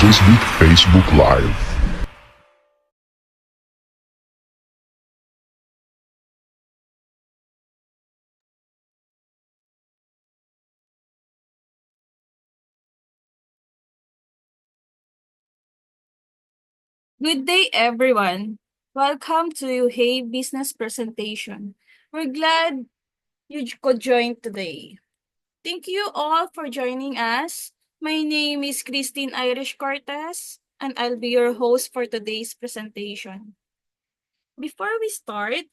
DJ's Beat Facebook Live. Good day, everyone. Welcome to Hey Business Presentation. We're glad you could join today. Thank you all for joining us. My name is Christine Irish Cortez, and I'll be your host for today's presentation. Before we start,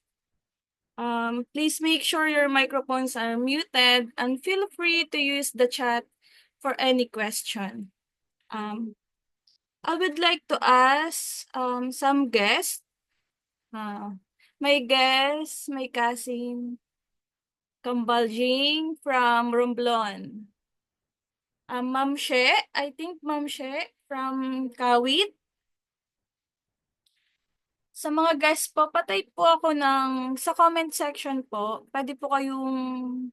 please make sure your microphones are muted and feel free to use the chat for any question. Um, I would like to ask some guests. Ah, may cousin Kambaljing from Romblon. Ma'am She, I think Ma'am She from Kawit. Sa mga guys po, patay po ako sa comment section po, pwede po kayong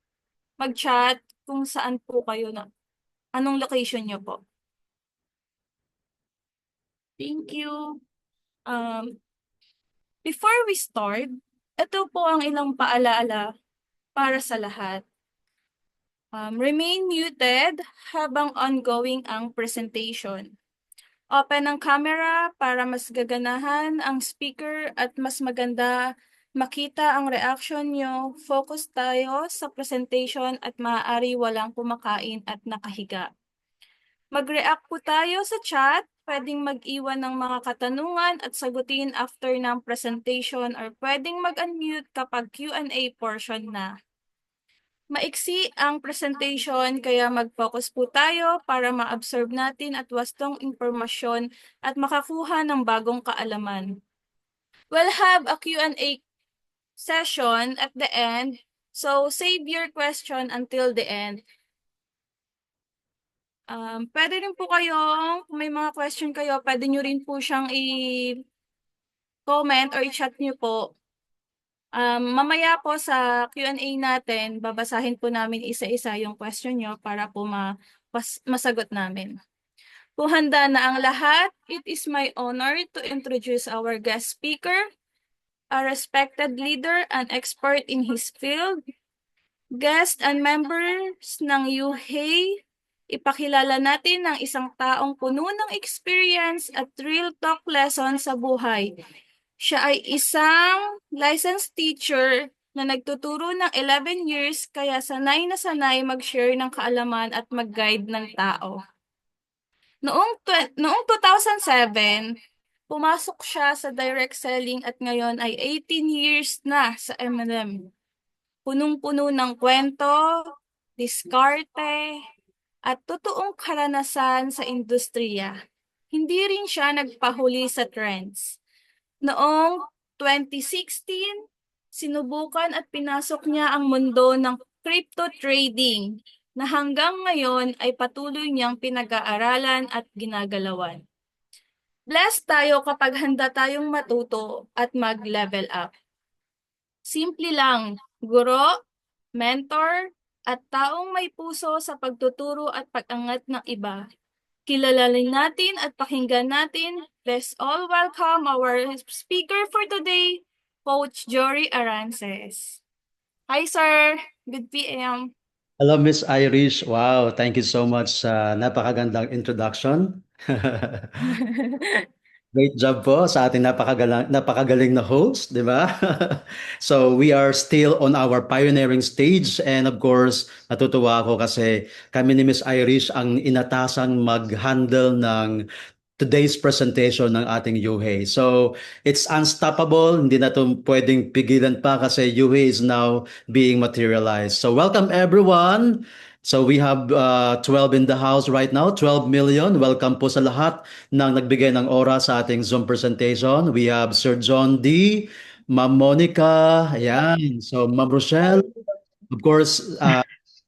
mag-chat kung saan po kayo anong location niyo po. Thank you. Um, Before we start, ito po ang ilang paalaala para sa lahat. Remain muted habang ongoing ang presentation. Open ang camera para mas gaganahan ang speaker at mas maganda makita ang reaction nyo. Focus tayo sa presentation at maaari walang kumakain at nakahiga. Mag-react po tayo sa chat. Pwedeng mag-iwan ng mga katanungan at sagutin after ng presentation or pwedeng mag-unmute kapag Q&A portion na. Maiksi ang presentation kaya mag-focus po tayo para ma-absorb natin at wastong impormasyon at makakuha ng bagong kaalaman. We'll have a Q&A session at the end, so save your question until the end. Pwede rin po kung may mga question kayo, pwede nyo rin po siyang i-comment or i-chat nyo po. Mamaya po sa Q&A natin, babasahin po namin isa-isa yung question nyo para po masagot namin. Kung handa na ang lahat, it is my honor to introduce our guest speaker, a respected leader and expert in his field. Guest and members ng UHEY, ipakilala natin ang isang taong puno ng experience at real talk lesson sa buhay. Siya ay isang licensed teacher na nagtuturo ng 11 years kaya sanay na sanay mag-share ng kaalaman at mag-guide ng tao. Noong 2007, pumasok siya sa direct selling at ngayon ay 18 years na sa M&M. Punong-puno ng kwento, diskarte, at totoong karanasan sa industriya. Hindi rin siya nagpahuli sa trends. Noong 2016, sinubukan at pinasok niya ang mundo ng crypto trading na hanggang ngayon ay patuloy niyang pinag-aaralan at ginagalawan. Blessed tayo kapag handa tayong matuto at mag-level up. Simple lang, guro, mentor, at taong may puso sa pagtuturo at pag-angat ng iba. Kilalanin natin at pakinggan natin. Let's all welcome our speaker for today, Coach Jory Arances. Hi, sir. Good PM. Hello, Miss Irish. Wow, thank you so much sa napakagandang introduction. Great job po sa ating napakagaling na host, di ba? So we are still on our pioneering stage and of course, natutuwa ako kasi kami ni Miss Irish ang inatasang mag-handle ng today's presentation ng ating Yuhei. So it's unstoppable, hindi na ito pwedeng pigilan pa kasi Yuhei is now being materialized. So welcome everyone! So we have 12 in the house right now, 12 million. Welcome po sa lahat ng nagbigay ng oras sa ating Zoom presentation. We have Sir John D, Ma'am Monica, ayan. So Ma'am Rochelle, of course,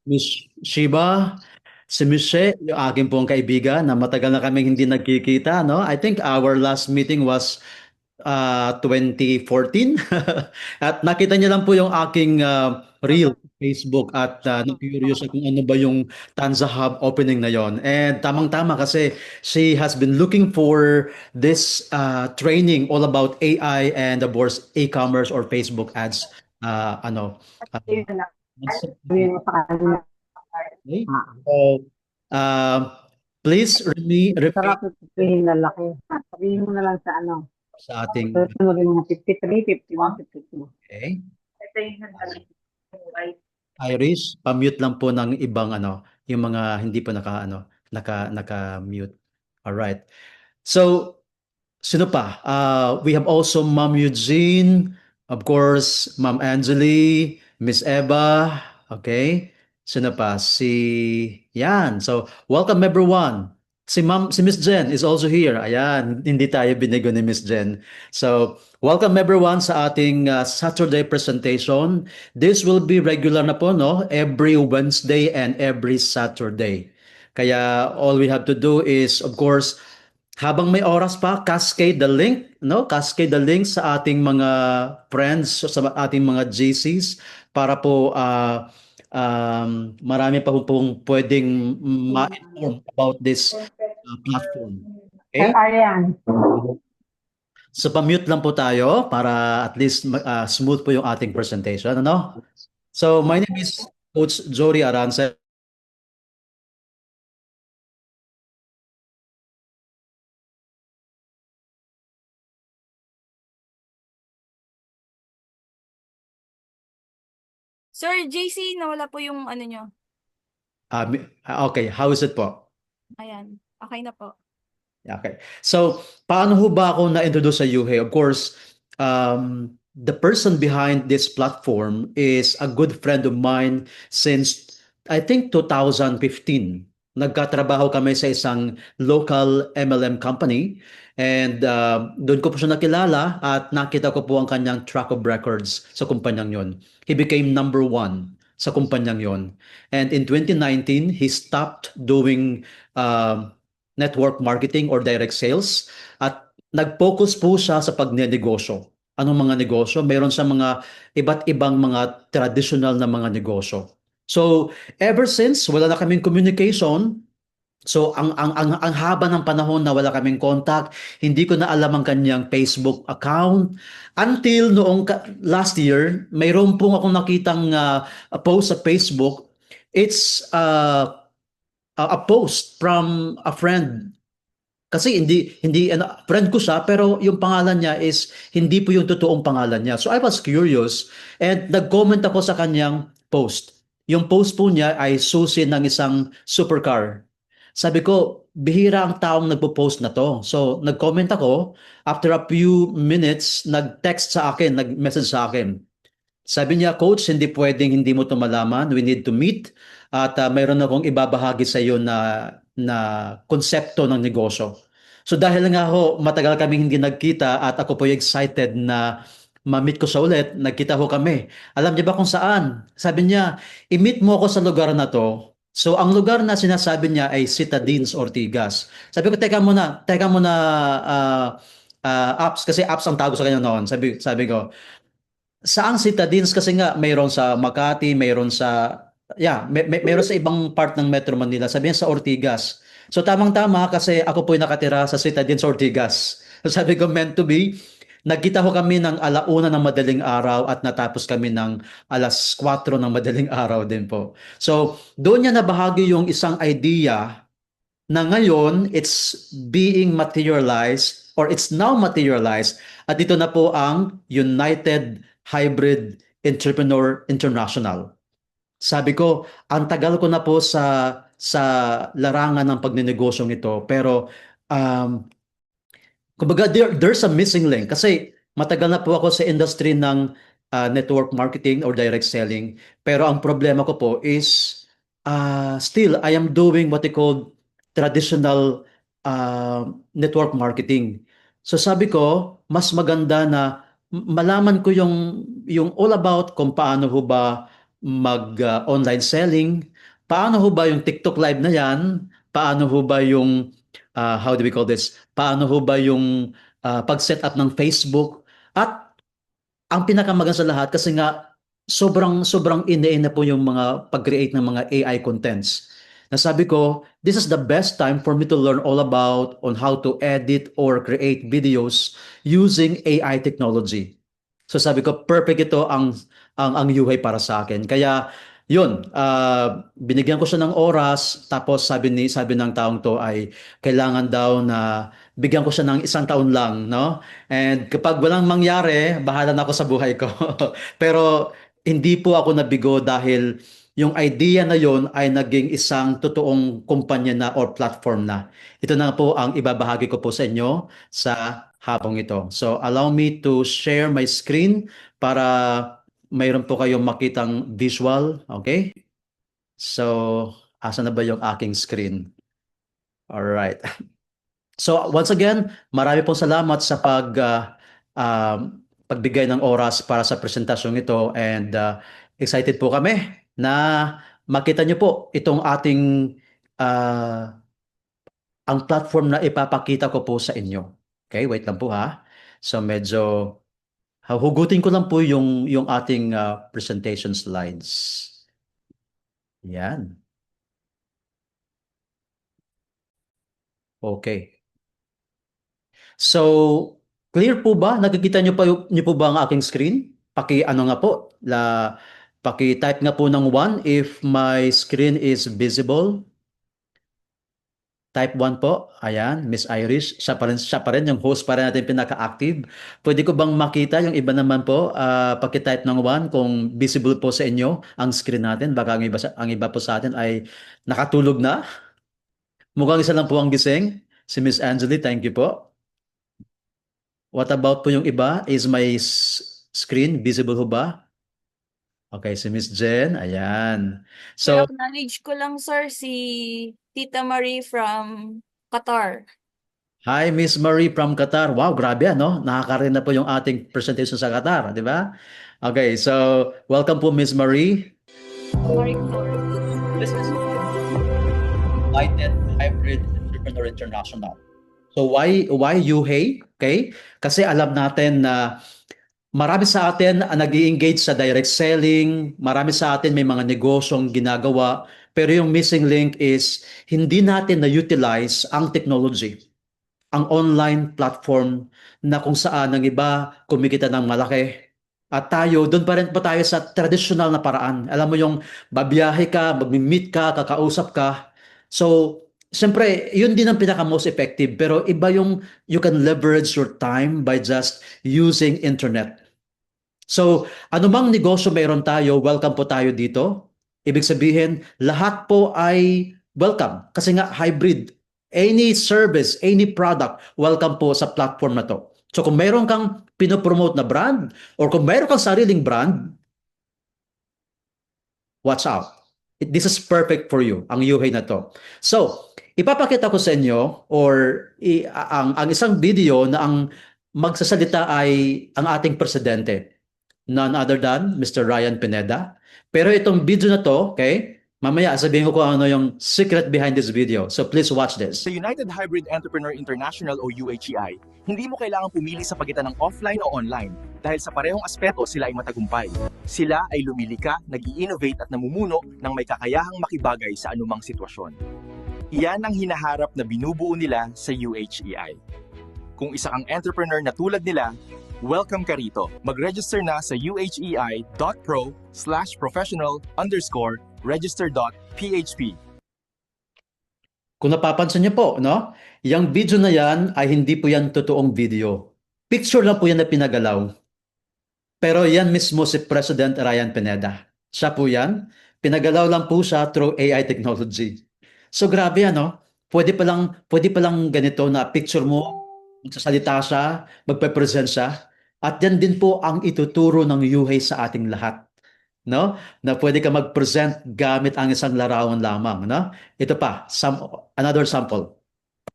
Miss Shiba, si Miche, yung aking pong kaibigan na matagal na kaming hindi nagkikita, no? I think our last meeting was 2014. At nakita niya lang po yung aking reel Facebook at na-curious siya kung ano ba yung Tanza Hub opening na yon. And tamang-tama kasi she has been looking for this training all about AI and of course e-commerce or Facebook ads. Ano, uh, Sabihin mo sa kanila. okay? So, uh, please repeat Sarap sabihin lalaki. Sabihin mo na lang sa ano. sa ating Susunod yung mga 53, 51, 52. okay. Irish, pa-mute lang po ng ibang yung mga hindi po naka-mute. All right. So, sino pa? We have also Ma'am Eugene, of course, Ma'am Angeli, Miss Eva, okay? Sino pa? Yan. So, welcome everyone. Si Miss Jen is also here. Ayan, hindi tayo binigo ni Miss Jen. So, welcome everyone sa ating Saturday presentation. This will be regular na po, no? Every Wednesday and every Saturday. Kaya all we have to do is, of course, habang may oras pa, cascade the link, no? Cascade the link sa ating mga friends, sa ating mga GCs para po marami pa pong pwedeng ma-inform about this platform. Sir Okay? Arian, So pa-mute lang po tayo para at least smooth po yung ating presentation, ano? So my name is Coach Jory Arance. Sir JC, nawala po yung ano nyo. Okay, how is it po? Ayan. Okay na po. Okay. So, paano ho ba ako na-introduce sa UHE? Of course, the person behind this platform is a good friend of mine since, I think, 2015. Nagkatrabaho kami sa isang local MLM company and doon ko po siya nakilala at nakita ko po ang kanyang track of records sa kumpanyang yon. He became number one sa kumpanyang yon. And in 2019, he stopped doing network marketing or direct sales at nag-focus po siya sa pagnenegosyo. Anong mga negosyo? Mayroon sa mga iba't ibang mga traditional na mga negosyo. So, ever since wala na kaming communication, so ang haba ng panahon na wala kaming contact, hindi ko na alam ang kanyang Facebook account until noong last year, mayroon pong akong nakitang post sa Facebook. It's a post from a friend kasi hindi friend ko siya pero yung pangalan niya is hindi po yung totoong pangalan niya. So I was curious and nag-comment ako sa kanyang post. Yung post po niya ay susi ng isang supercar. Sabi ko, bihira ang taong nagpo-post na to. So nag-comment ako, after a few minutes, nag-text sa akin, nag-message sa akin. Sabi niya, Coach, hindi pwedeng hindi mo ito malaman. We need to meet. At mayroon akong ibabahagi sa iyo na konsepto ng negosyo. So dahil nga ho, matagal kaming hindi nagkita at ako po excited na ma-meet ko siya ulit, nagkita ho kami. Alam niya ba kung saan? Sabi niya, i-meet mo ako sa lugar na to. So ang lugar na sinasabi niya ay Citadines Ortigas. Sabi ko, teka muna, apps, kasi apps ang tawag sa kanya noon. Sabi ko, saang citadines kasi nga mayroon sa Makati, mayroon sa mayroon sa ibang part ng Metro Manila. Sabihin sa Ortigas. So tamang-tama kasi ako po'y nakatira sa Citadines Ortigas. So sabi ko meant to be. Nagkita ho kami ng 1:00 ng madaling araw at natapos kami ng 4:00 ng madaling araw din po. So doon niya nabahagi yung isang idea na ngayon it's being materialized or it's now materialized at ito na po ang United Hybrid Entrepreneur International. Sabi ko, ang tagal ko na po sa larangan ng pagnenegosyo ito pero kumbaga there's a missing link kasi matagal na po ako sa industry ng network marketing or direct selling pero ang problema ko po is still I am doing what they call traditional network marketing. So sabi ko, mas maganda na malaman ko yung all about kung paano ho ba mag online selling, paano ho ba yung TikTok live na yan, paano ho ba yung how do we call this? Paano ho ba yung pag-set up ng Facebook, at ang pinakamaganda sa lahat kasi nga sobrang ine po yung mga pag-create ng mga AI contents. Nasabi ko, this is the best time for me to learn all about on how to edit or create videos using AI technology. So sabi ko, perfect ito ang UI para sa akin. Kaya yun, binigyan ko siya ng oras, tapos sabi ng taong to ay kailangan daw na bigyan ko siya ng 1 taon lang, no? And kapag walang mangyari, bahala na ako sa buhay ko. Pero hindi po ako nabigo dahil yung idea na yon ay naging isang totoong kumpanya na or platform na. Ito na po ang ibabahagi ko po sa inyo sa hapong ito. So allow me to share my screen para mayroon po kayong makitang visual. Okay? So, asa na ba yung aking screen? Alright. So once again, marami pong salamat sa pagbigay ng oras para sa presentasyong ito, and excited po kami na makita niyo po itong ating ah, ang platform na ipapakita ko po sa inyo. Okay, wait lang po ha. So medyo hugutin ko lang po yung ating presentation slides. Yan. Okay. So, clear po ba? Nakikita niyo po ba ang aking screen? Paki-ano nga po, paki-type nga po ng 1 if my screen is visible. Type 1 po. Ayan, Miss Irish. Siya pa rin yung host pa rin natin pinaka-active. Pwede ko bang makita yung iba naman po? Paki-type ng 1 kung visible po sa inyo ang screen natin. Baka ang iba po sa atin ay nakatulog na. Mukhang isa lang po ang gising. Si Miss Angeli, thank you po. What about po yung iba? Is my screen visible ho ba? Okay, si Miss Jen, ayan. So, I-acknowledge ko lang, sir, si Tita Marie from Qatar. hi Miss Marie from Qatar. Wow, grabe ano? Nakakarinig na po yung ating presentation sa Qatar, di ba? Okay, so welcome po Miss Marie. Marie This is United Hybrid Entrepreneur International. So why UHEY? Okay? Kasi alam natin na marami sa atin ang nag-i-engage sa direct selling, marami sa atin may mga negosyong ginagawa, pero yung missing link is hindi natin na-utilize ang technology, ang online platform na kung saan ang iba kumikita ng malaki. At tayo, doon pa rin pa tayo sa traditional na paraan. Alam mo yung babiyahe ka, mag-meet ka, kakausap ka. So, siyempre, yun din ang pinaka-most effective. Pero iba yung you can leverage your time by just using internet. So, anumang negosyo mayroon tayo, welcome po tayo dito. Ibig sabihin, lahat po ay welcome. Kasi nga, hybrid. Any service, any product, welcome po sa platform na to. So, kung mayroon kang pinopromote na brand, or kung mayroon kang sariling brand, watch out. This is perfect for you, ang UHEY na to. So, ipapakita ko sa inyo, or ang isang video na ang magsasalita ay ang ating presidente. None other than Mr. Ryan Pineda. Pero itong video na to, okay, mamaya sabihin ko kung ano yung secret behind this video. So please watch this. Sa United Hybrid Entrepreneur International o UHEI, hindi mo kailangang pumili sa pagitan ng offline o online dahil sa parehong aspeto sila ay matagumpay. Sila ay lumilika, nag-i-innovate at namumuno ng may kakayahang makibagay sa anumang sitwasyon. Iyan ang hinaharap na binubuo nila sa UHEI. Kung isa kang entrepreneur na tulad nila, welcome ka rito. Mag-register na sa uhei.pro/professional_register.php. Kung napapansin niyo po, no? Yung video na yan ay hindi po yan totoong video. Picture lang po yan na pinagalaw. Pero yan mismo si President Ryan Pineda. Siya po yan. Pinagalaw lang po siya through AI technology. So grabe ano? Pwede pa lang ganito na picture mo, magsasalita siya, magpe-present siya. At yan din po ang ituturo ng UHEY sa ating lahat. No? Na pwede ka mag-present gamit ang isang larawan lamang. No? Ito pa, another sample.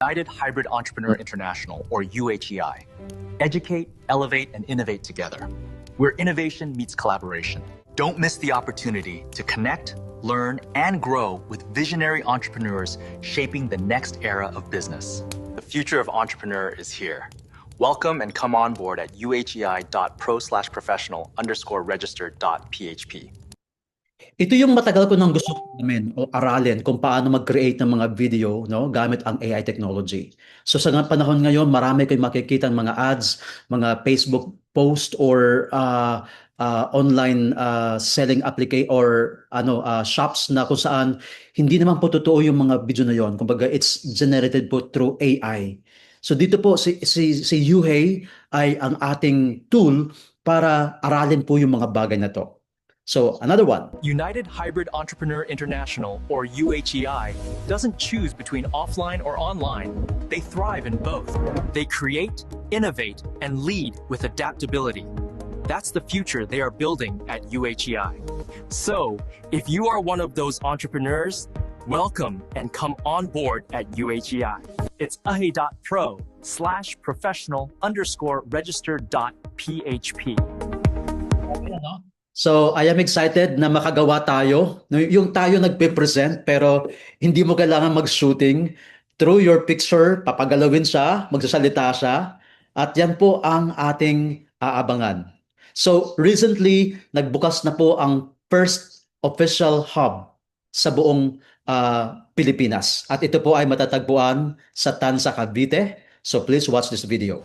United Hybrid Entrepreneur International, or UHEI. Educate, elevate, and innovate together. Where innovation meets collaboration. Don't miss the opportunity to connect, learn, and grow with visionary entrepreneurs shaping the next era of business. The future of entrepreneur is here. Welcome and come on board at uhei.pro/professional_registered.php. Ito yung matagal ko nang gusto namin o aralin kung paano mag-create ng mga video, no, gamit ang AI technology. So sa panahon ngayon, marami kayong makikita ng mga ads, mga Facebook post or online selling application or shops na kung saan hindi naman po totoo yung mga video na yon. Kumbaga it's generated po through AI. So dito po si Yuhei ay ang ating tool para aralin po yung mga bagay na to. So another one. United Hybrid Entrepreneur International, or UHEI, doesn't choose between offline or online. They thrive in both. They create, innovate, and lead with adaptability. That's the future they are building at UHEI. So, if you are one of those entrepreneurs, welcome and come on board at UHEI. It's uhei.pro/professional_registered.php. So, I am excited na makagawa tayo. Yung tayo nagpe-present pero hindi mo kailangan mag-shooting. Through your picture, papagalawin siya, magsasalita siya. At yan po ang ating aabangan. So, recently, nagbukas na po ang first official hub sa buong Pilipinas. At ito po ay matatagpuan sa Tanza, Cavite. So, please watch this video.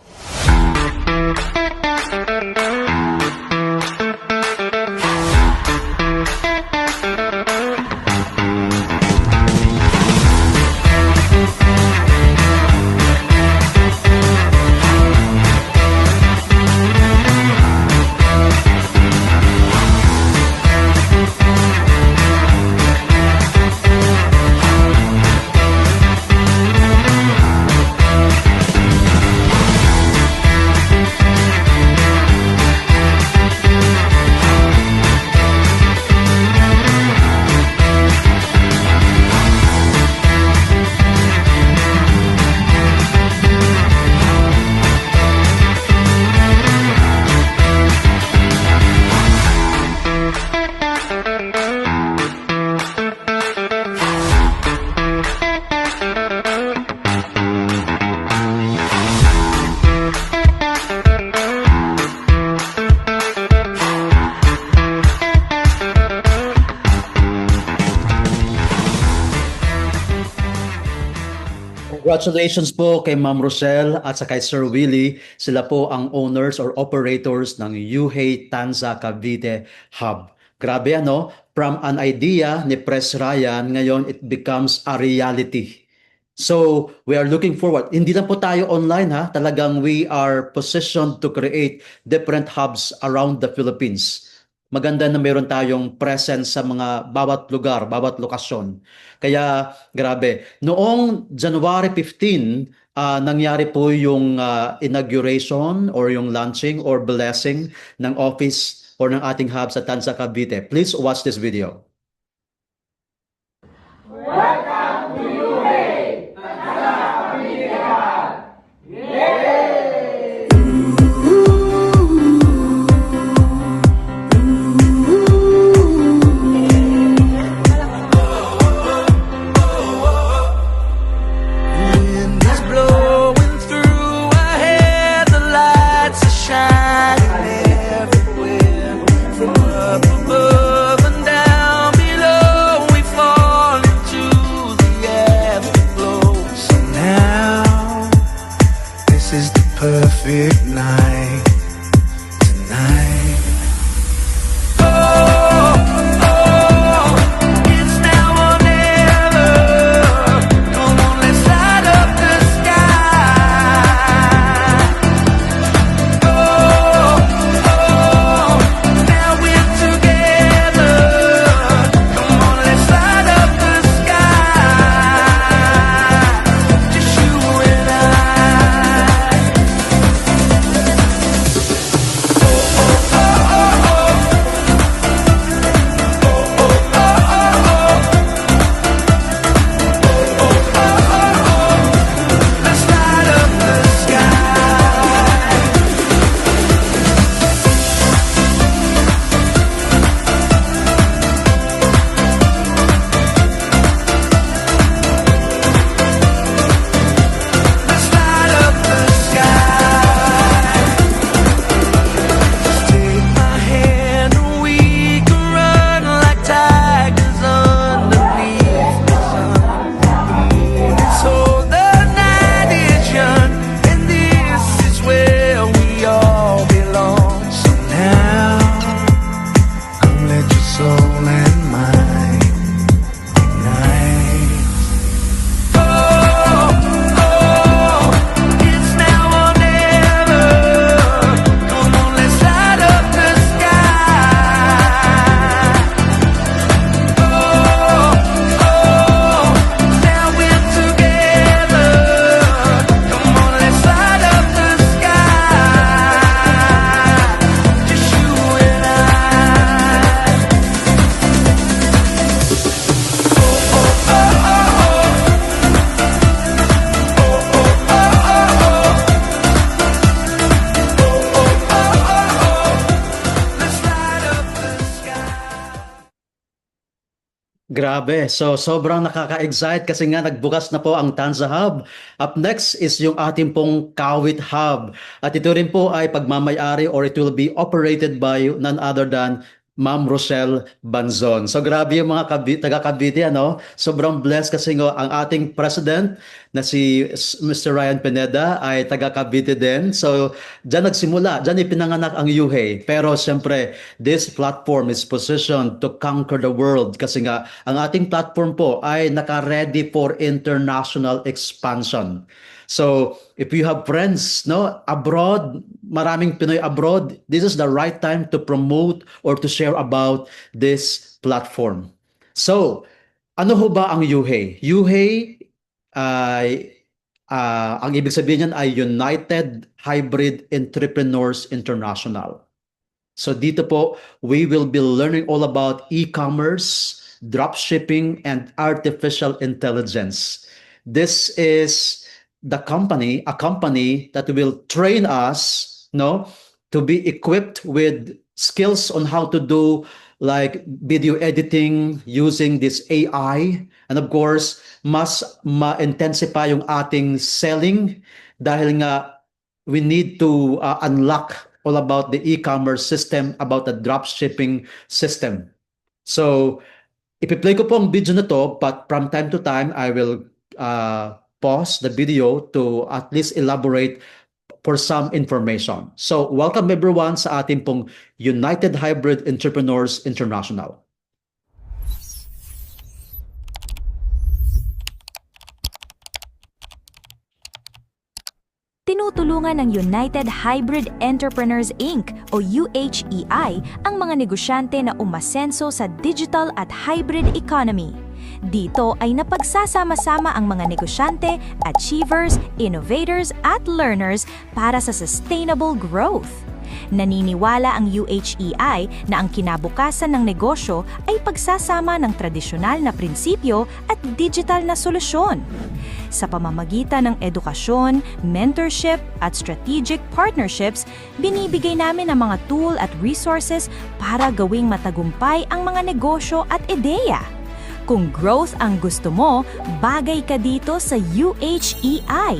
Congratulations po kay Ma'am Rochelle at sa kay Sir Willie. Sila po ang owners or operators ng Yuhei Tanza Cavite Hub. Grabe ano, from an idea ni Pres Ryan, ngayon it becomes a reality. So, we are looking forward. Hindi lang po tayo online ha, talagang we are positioned to create different hubs around the Philippines. Maganda na meron tayong presence sa mga bawat lugar, bawat lokasyon. Kaya grabe, noong January 15, nangyari po yung inauguration or yung launching or blessing ng office or ng ating hub sa Tanza, Cavite. Please watch this video. Wind is blowing through our hair, the lights are shining everywhere, from up above and down Grabe. So, sobrang nakaka-excite kasi nga nagbukas na po ang Tanza Hub. Up next is yung ating pong Kawit Hub. At ito rin po ay pagmamayari or it will be operated by none other than Ma'am Rochelle Banzon. So grabe yung mga taga Cavite, ano? Sobrang blessed kasi nga ang ating president na si Mr. Ryan Pineda ay taga Cavite din. So diyan nagsimula, diyan ipinanganak ang UHEY. Pero siyempre, this platform is positioned to conquer the world kasi nga ang ating platform po ay naka-ready for international expansion. So, if you have friends, no, abroad, maraming Pinoy abroad, this is the right time to promote or to share about this platform. So, ano ho ba ang UHEY? UHEY ay ang ibig sabihin niyan ay United Hybrid Entrepreneurs International. So dito po, we will be learning all about e-commerce, dropshipping, and artificial intelligence. This is a company that will train us, no, to be equipped with skills on how to do like video editing using this AI. And of course, mas ma-intensify yung ating selling dahil nga we need to unlock all about the e-commerce system, about the dropshipping system. So, ipi-play ko po ang video na to, but from time to time, I will pause the video to at least elaborate for some information. So, welcome everyone sa ating pong United Hybrid Entrepreneurs International. Tinutulungan ng United Hybrid Entrepreneurs Inc. o UHEI ang mga negosyante na umasenso sa digital at hybrid economy. Dito ay napagsasama-sama ang mga negosyante, achievers, innovators at learners para sa sustainable growth. Naniniwala ang UHEI na ang kinabukasan ng negosyo ay pagsasama ng tradisyonal na prinsipyo at digital na solusyon. Sa pamamagitan ng edukasyon, mentorship at strategic partnerships, binibigay namin ang mga tool at resources para gawing matagumpay ang mga negosyo at ideya. Kung growth ang gusto mo, bagay ka dito sa UHEI.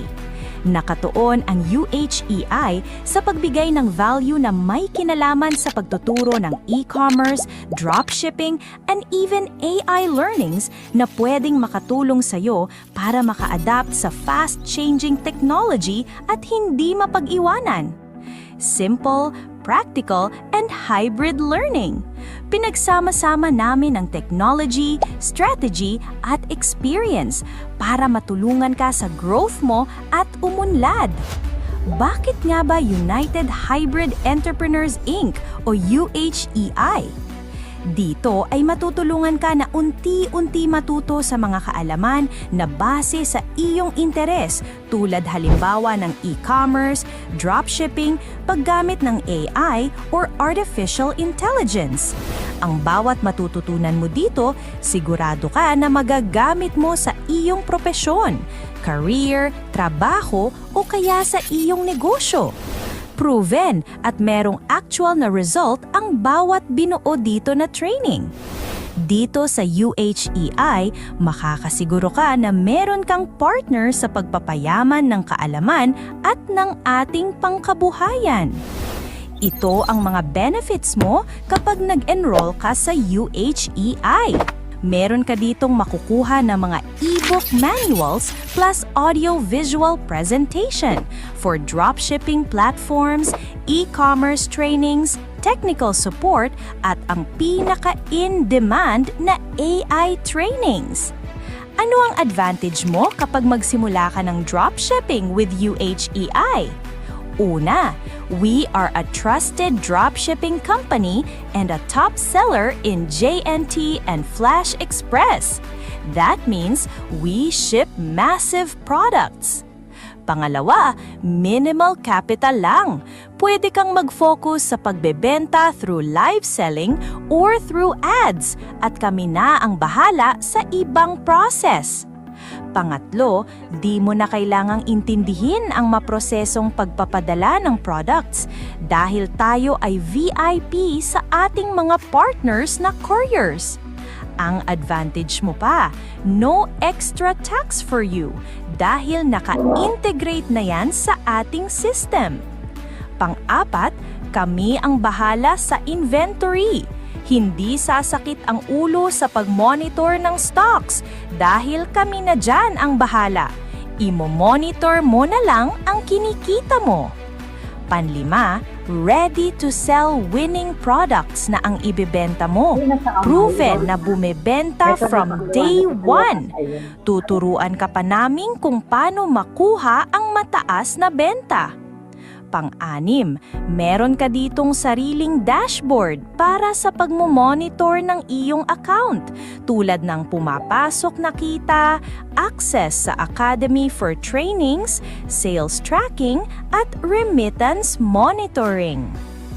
Nakatuon ang UHEI sa pagbigay ng value na may kinalaman sa pagtuturo ng e-commerce, dropshipping, and even AI learnings na pwedeng makatulong sa iyo para maka-adapt sa fast-changing technology at hindi mapag-iwanan. Simple, practical, and hybrid learning. Pinagsama-sama namin ang technology, strategy, at experience para matulungan ka sa growth mo at umunlad. Bakit nga ba United Hybrid Entrepreneurs Inc. o UHEI? Dito ay matutulungan ka na unti-unti matuto sa mga kaalaman na base sa iyong interes tulad halimbawa ng e-commerce, dropshipping, paggamit ng AI or artificial intelligence. Ang bawat matututunan mo dito, sigurado ka na magagamit mo sa iyong propesyon, career, trabaho o kaya sa iyong negosyo. Proven at merong actual na result ang bawat binuo dito na training. Dito sa UHEI, makakasiguro ka na meron kang partner sa pagpapayaman ng kaalaman at ng ating pangkabuhayan. Ito ang mga benefits mo kapag nag-enroll ka sa UHEI. Meron ka ditong makukuha ng mga e-book manuals plus audio-visual presentation for dropshipping platforms, e-commerce trainings, technical support, at ang pinaka-in-demand na AI trainings. Ano ang advantage mo kapag magsimula ka ng dropshipping with UHEI? Una, we are a trusted dropshipping company and a top seller in JNT and Flash Express. That means we ship massive products. Pangalawa, minimal capital lang. Pwede kang mag-focus sa pagbebenta through live selling or through ads at kami na ang bahala sa ibang process. Pangatlo, di mo na kailangang intindihin ang maprosesong pagpapadala ng products dahil tayo ay VIP sa ating mga partners na couriers. Ang advantage mo pa, no extra tax for you dahil naka-integrate na yan sa ating system. Pang-apat, kami ang bahala sa inventory. Hindi sasakit ang ulo sa pag-monitor ng stocks dahil kami na dyan ang bahala. Imo-monitor mo na lang ang kinikita mo. Panlima, ready to sell winning products na ang ibebenta mo. Proven na bumebenta from day one. Tuturuan ka pa namin kung paano makuha ang mataas na benta. Pang-anim, meron ka ditong sariling dashboard para sa pagmomonitor ng iyong account tulad ng pumapasok na kita, access sa Academy for trainings, sales tracking, at remittance monitoring.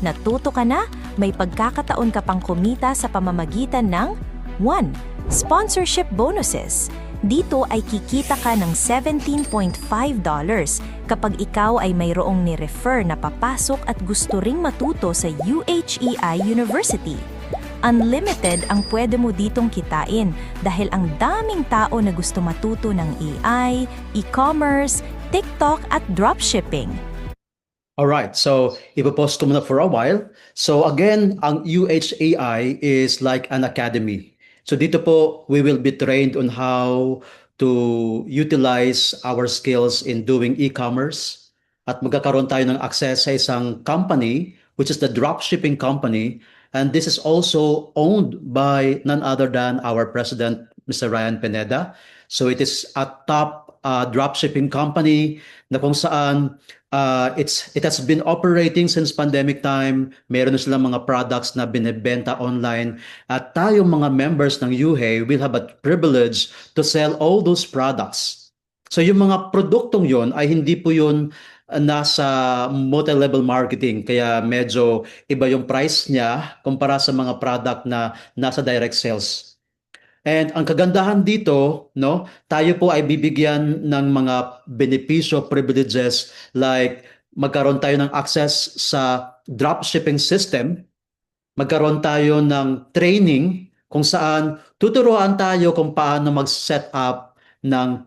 Natuto ka na? May pagkakataon ka pang kumita sa pamamagitan ng 1. Sponsorship bonuses. Dito ay kikita ka ng $17.5 kapag ikaw ay mayroong ni-refer na papasok at gusto ring matuto sa UHEI University. Unlimited ang pwede mo ditong kitain dahil ang daming tao na gusto matuto ng AI, e-commerce, TikTok at dropshipping. Alright, so ipopost ko muna for a while. So again, ang UHAI is like an academy. So dito po, we will be trained on how to utilize our skills in doing e-commerce at magkakaroon tayo ng access sa isang company, which is the dropshipping company. And this is also owned by none other than our president, Mr. Ryan Pineda. So it is a top dropshipping company na kung saan it has been operating since pandemic time. Meron na silang mga products na binebenta online. At tayong mga members ng UHEI will have a privilege to sell all those products. So yung mga produktong yon ay hindi po yun nasa multi-level marketing. Kaya medyo iba yung price niya kumpara sa mga product na nasa direct sales. And ang kagandahan dito, no, tayo po ay bibigyan ng mga benepisyo, privileges like magkaroon tayo ng access sa dropshipping system, magkaroon tayo ng training kung saan tuturuan tayo kung paano mag-set up ng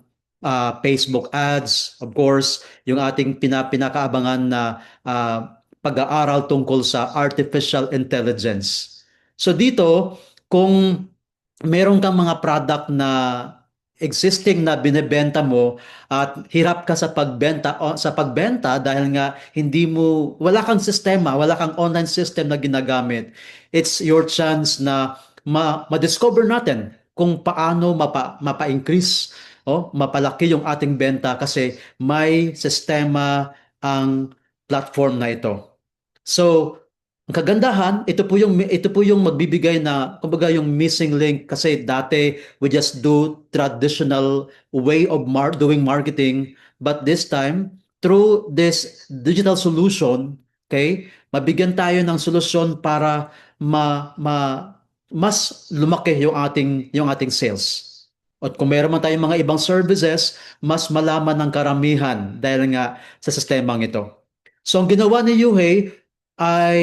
Facebook ads, of course, yung ating pinakaabangan na pag-aaral tungkol sa artificial intelligence. So dito, kung meron kang mga product na existing na binebenta mo at hirap ka sa pagbenta dahil nga wala kang sistema, wala kang online system na ginagamit, it's your chance na ma-discover natin kung paano mapa-increase mapalaki yung ating benta kasi may sistema ang platform na ito. So ang kagandahan, ito po yung magbibigay na kumbaga yung missing link kasi dati we just do traditional way of doing marketing, but this time through this digital solution, okay, mabigyan tayo ng solusyon para mas lumaki yung ating sales. At kung meron man tayong mga ibang services, mas malaman ng karamihan dahil nga sa sistemang ito. So ang ginawa ni UHEI ay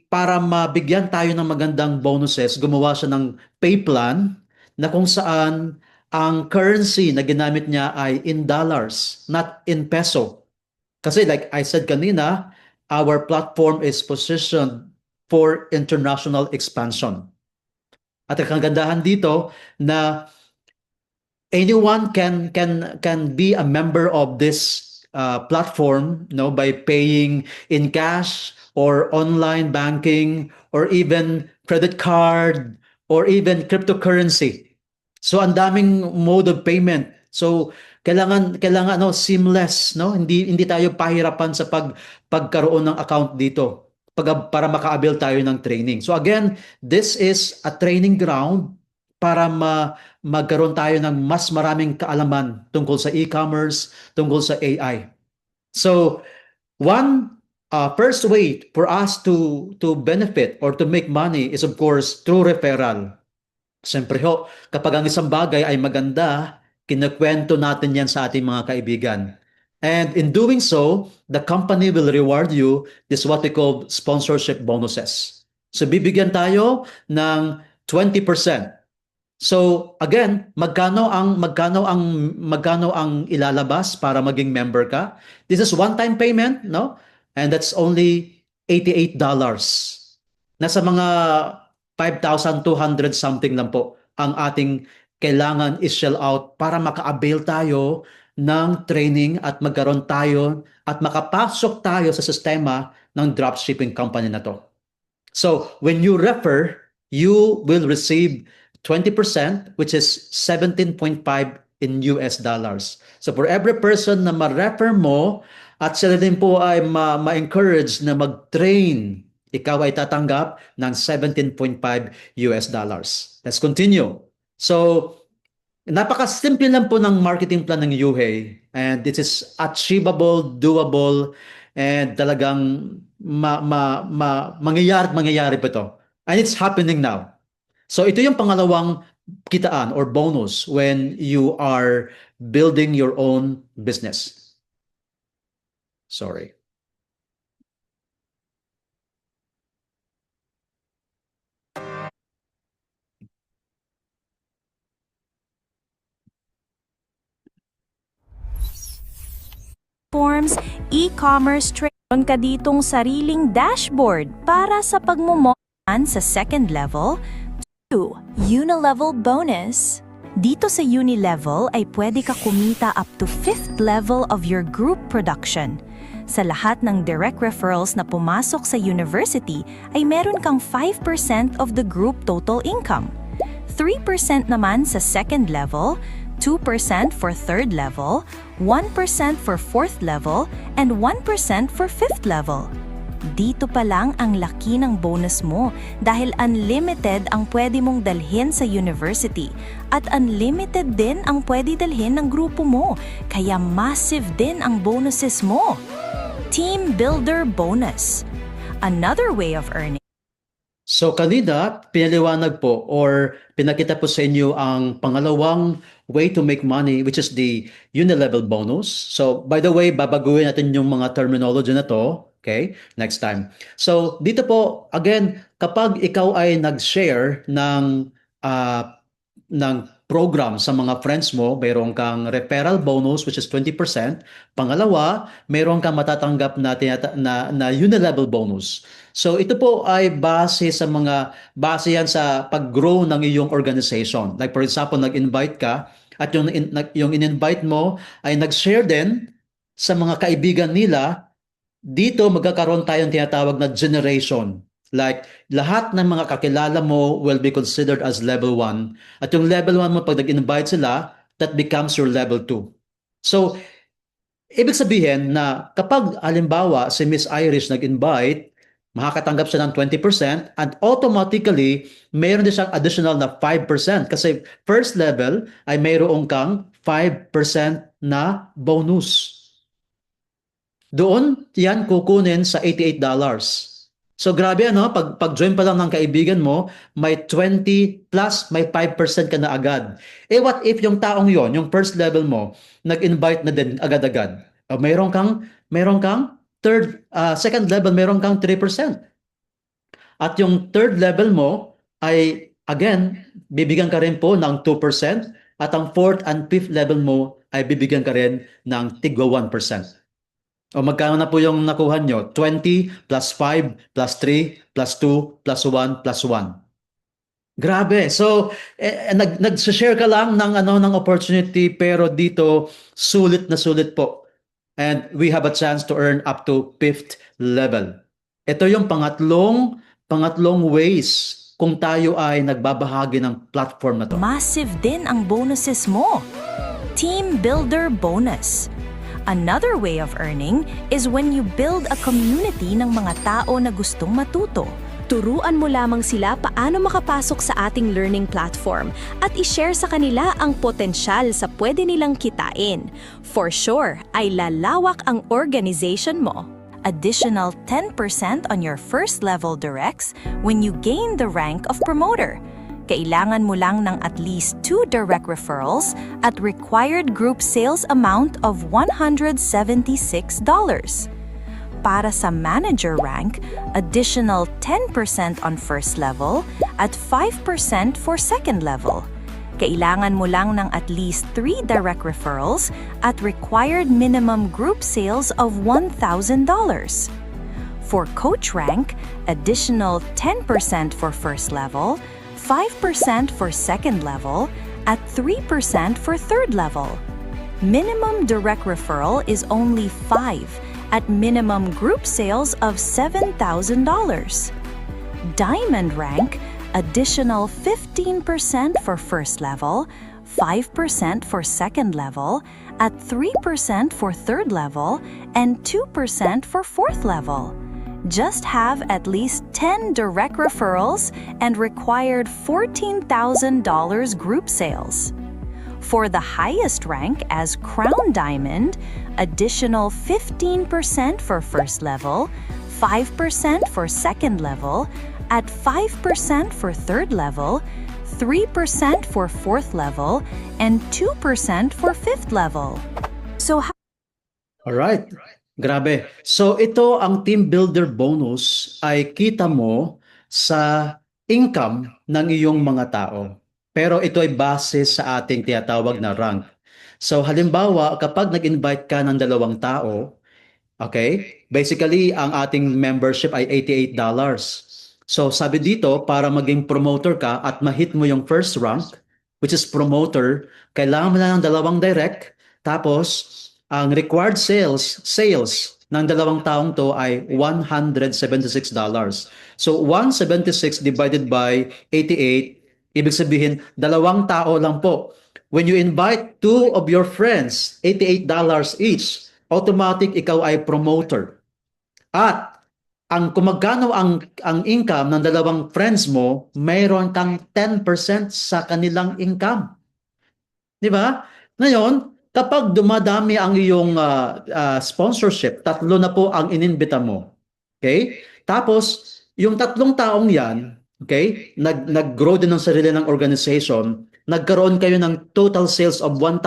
para mabigyan tayo ng magandang bonuses, gumawa siya ng pay plan na kung saan ang currency na ginamit niya ay in dollars, not in peso. Kasi like I said kanina, our platform is positioned for international expansion. At ang kagandahan dito na anyone can be a member of this platform, by paying in cash or online banking or even credit card or even cryptocurrency. So ang daming mode of payment. So kailangan seamless, Hindi tayo pahirapan sa pagkaroon ng account dito para maka-avail tayo ng training. So again, this is a training ground para magkaroon tayo ng mas maraming kaalaman tungkol sa e-commerce, tungkol sa AI. So first way for us to benefit or to make money is of course through referral. Siyempre kapag ang isang bagay ay maganda, kinukwento natin yan sa ating mga kaibigan. And in doing so, the company will reward you. This is what we call sponsorship bonuses. So bibigyan tayo ng 20% So again, magkano ang ilalabas para maging member ka? This is one-time payment, no? And that's only $88. Nasa mga 5,200 something lang po ang ating kailangan i-shell out para maka-avail tayo ng training at magkaroon tayo at makapasok tayo sa sistema ng dropshipping company na to. So, when you refer, you will receive 20%, which is 17.5 in US dollars. So, for every person na ma-refer mo at sila din po ay ma-encourage na mag-train, ikaw ay tatanggap ng 17.5 US dollars. Let's continue. So, napaka-simple lang po ng marketing plan ng UHEY, and this is achievable, doable, and talagang mangyayari po ito. And it's happening now. So ito yung pangalawang kitaan or bonus when you are building your own business. Sorry. Forms, e-commerce trade. Meron ka ditong sariling dashboard para sa pagmumonitoran sa second level. 2. Unilevel bonus. Dito sa Unilevel ay pwede ka kumita up to 5th level of your group production. Sa lahat ng direct referrals na pumasok sa university ay meron kang 5% of the group total income. 3% naman sa second level, 2% for third level, 1% for fourth level, and 1% for fifth level. Dito pa lang ang laki ng bonus mo dahil unlimited ang pwede mong dalhin sa university at unlimited din ang pwede dalhin ng grupo mo, kaya massive din ang bonuses mo. Team Builder Bonus. Another way of earning. So kanina, pinaliwanag po or pinakita po sa inyo ang pangalawang way to make money, which is the Unilevel bonus. So by the way, babaguhin natin yung mga terminology na to. Okay? Next time. So dito po, again, kapag ikaw ay nag-share ng program sa mga friends mo, mayroon kang referral bonus which is 20%. Pangalawa, mayroon kang matatanggap na Unilevel bonus. So ito po ay base yan sa pag-grow ng iyong organization. Like for example, nag-invite ka at yung in-invite mo ay nag-share din sa mga kaibigan nila. Dito magkakaroon tayong tinatawag na generation. Like, lahat ng mga kakilala mo will be considered as level 1. At yung level 1 mo, pag nag-invite sila, that becomes your level 2. So, ibig sabihin na kapag, halimbawa, si Miss Irish nag-invite, makakatanggap siya ng 20% and automatically, mayroon din siyang additional na 5% kasi first level ay mayroon kang 5% na bonus. Doon, yan kukunin sa $88. So grabe ano, pag-join pa lang ng kaibigan mo, may 20 plus, may 5% ka na agad. Eh what if yung taong yon, yung first level mo, nag-invite na din agad-agad? Mayroon kang second level, mayroon kang 3%. At yung third level mo ay, again, bibigyan ka rin po ng 2%. At ang fourth and fifth level mo ay bibigyan ka rin ng tigwa 1%. O magkano na po yung nakuha nyo? 20 plus 5 plus 3 plus 2 plus 1 plus 1. Grabe. So, nag-share ka lang ng opportunity pero dito sulit na sulit po. And we have a chance to earn up to 5th level. Ito yung pangatlong ways kung tayo ay nagbabahagi ng platform na to. Massive din ang bonuses mo. Team Builder Bonus. Another way of earning is when you build a community ng mga tao na gustong matuto. Turuan mo lamang sila paano makapasok sa ating learning platform at i-share sa kanila ang potensyal sa pwede nilang kitain. For sure, ay lalawak ang organization mo. Additional 10% on your first level directs when you gain the rank of promoter. Kailangan mo lang ng at least 2 direct referrals at required group sales amount of $176. Para sa manager rank, additional 10% on first level at 5% for second level. Kailangan mo lang ng at least 3 direct referrals at required minimum group sales of $1,000. For coach rank, additional 10% for first level, 5% for second level, at 3% for third level. Minimum direct referral is only 5 at minimum group sales of $7,000. Diamond rank, additional 15% for first level, 5% for second level, at 3% for third level, and 2% for fourth level. Just have at least 10 direct referrals and required $14,000 group sales. For the highest rank as Crown Diamond, additional 15% for first level, 5% for second level, at 5% for third level, 3% for fourth level, and 2% for fifth level. So Alright, grabe. So ito ang team builder bonus ay kita mo sa income ng iyong mga tao. Pero ito ay base sa ating tinatawag na rank. So halimbawa, kapag nag-invite ka ng 2 tao, okay, basically ang ating membership ay $88. So sabi dito, para maging promoter ka at ma-hit mo yung first rank, which is promoter, kailangan mo na ng 2 direct, tapos ang required sales ng 2 taong to ay $176. So 176 divided by 88, ibig sabihin 2 tao lang po. When you invite 2 of your friends, $88 each, automatic ikaw ay promoter. At kung magkano ang income ng 2 friends mo, mayroon kang 10% sa kanilang income. Di ba? Ngayon, kapag dumadami ang iyong sponsorship, 3 na po ang ininbita mo. Okay? Tapos, yung 3 taong yan, okay, nag-grow din ng sarili ng organization, nagkaroon kayo ng total sales of $1,000.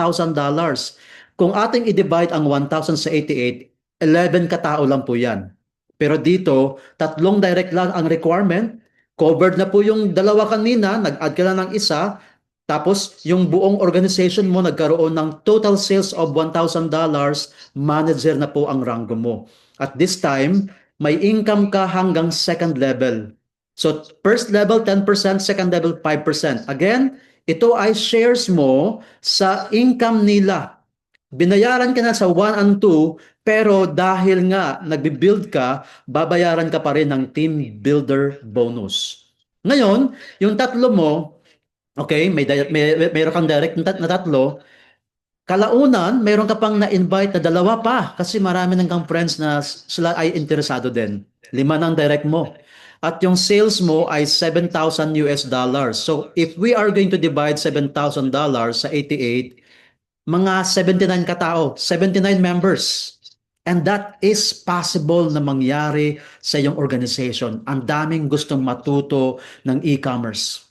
Kung ating i-divide ang 1,000 sa 88, 11 katao lang po yan. Pero dito, 3 direct lang ang requirement. Covered na po yung 2 kanina, nag-add ka na ng 1. Tapos, yung buong organization mo nagkaroon ng total sales of $1,000, manager na po ang ranggo mo. At this time, may income ka hanggang second level. So, first level 10%, second level 5%. Again, ito ay shares mo sa income nila. Binayaran ka na sa 1 and 2, pero dahil nga nagbi-build ka, babayaran ka pa rin ng team builder bonus. Ngayon, yung 3 mo, okay, mayroon kang direct na 3, kalaunan, mayroon ka pang na-invite na 2 pa kasi marami nang kang friends na sila ay interesado din. 5 ng direct mo. At yung sales mo ay $7,000. So, if we are going to divide $7,000 sa 88, mga 79 katao, 79 members. And that is possible na mangyari sa iyong organization. Ang daming gustong matuto ng e-commerce.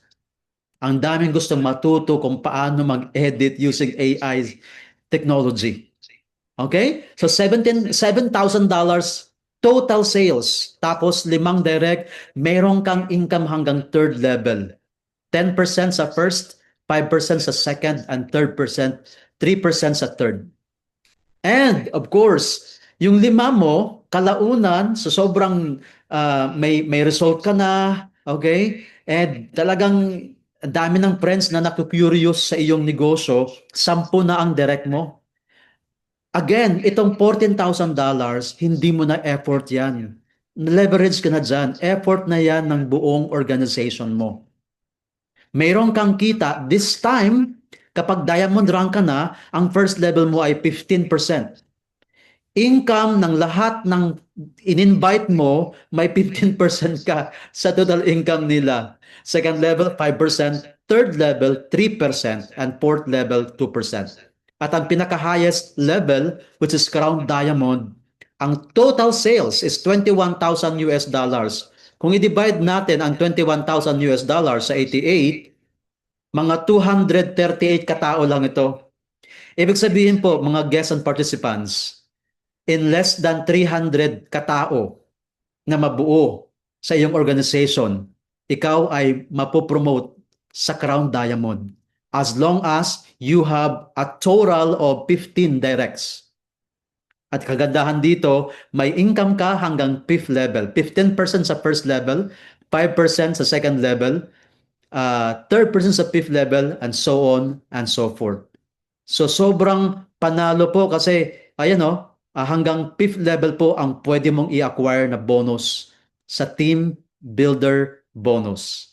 Ang daming gustong matuto kung paano mag-edit using AI technology. Okay? So $7,000 total sales. Tapos 5 direct, meron kang income hanggang third level. 10% sa first, 5% sa second, and 3% sa third. And of course, yung 5 mo, kalaunan, so sobrang may result ka na, okay? And talagang dami ng friends na naku-curious sa iyong negosyo, 10 na ang direct mo. Again, itong $14,000, hindi mo na effort yan. Leverage ka na dyan. Effort na yan ng buong organization mo. Mayroon kang kita, this time, kapag diamond rank ka na, ang first level mo ay 15%. Income ng lahat ng in-invite mo, may 15% ka sa total income nila. Second level, 5%. Third level, 3%. And fourth level, 2%. At ang pinaka-highest level, which is Crown Diamond, ang total sales is $21,000. Kung i-divide natin ang $21,000 sa 88, mga 238 katao lang ito. Ibig sabihin po, mga guests and participants, in less than 300 katao na mabuo sa iyong organization, ikaw ay mapopromote sa Crown Diamond. as long as you have a total of 15 directs. At kagandahan dito, may income ka hanggang 5th level. 15% sa first level, 5% sa second level, 3% sa 5th level, and so on and so forth. So sobrang panalo po kasi ayan hanggang 5th level po ang pwede mong i-acquire na bonus sa team builder bonus.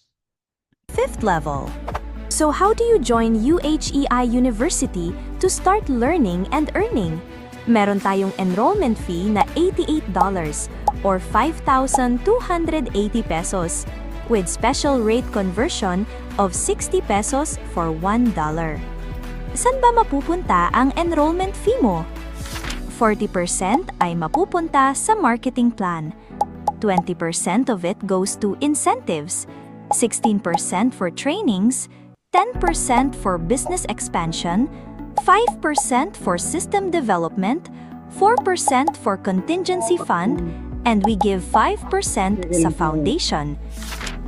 5th level. So how do you join UHEI University to start learning and earning? Meron tayong enrollment fee na $88 or 5,280 pesos with special rate conversion of 60 pesos for $1. Saan ba mapupunta ang enrollment fee mo? 40% ay mapupunta sa marketing plan. 20% of it goes to incentives, 16% for trainings, 10% for business expansion, 5% for system development, 4% for contingency fund, and we give 5% sa foundation.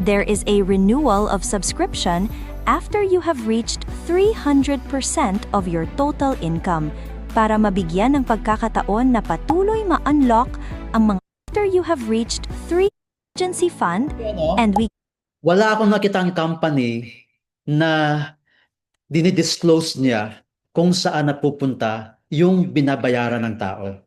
There is a renewal of subscription after you have reached 300% of your total income para mabigyan ng pagkakataon na patuloy ma-unlock ang mga after you have reached 3 contingency fund and we Wala akong nakitang company na dinidisclose niya kung saan napupunta yung binabayaran ng tao.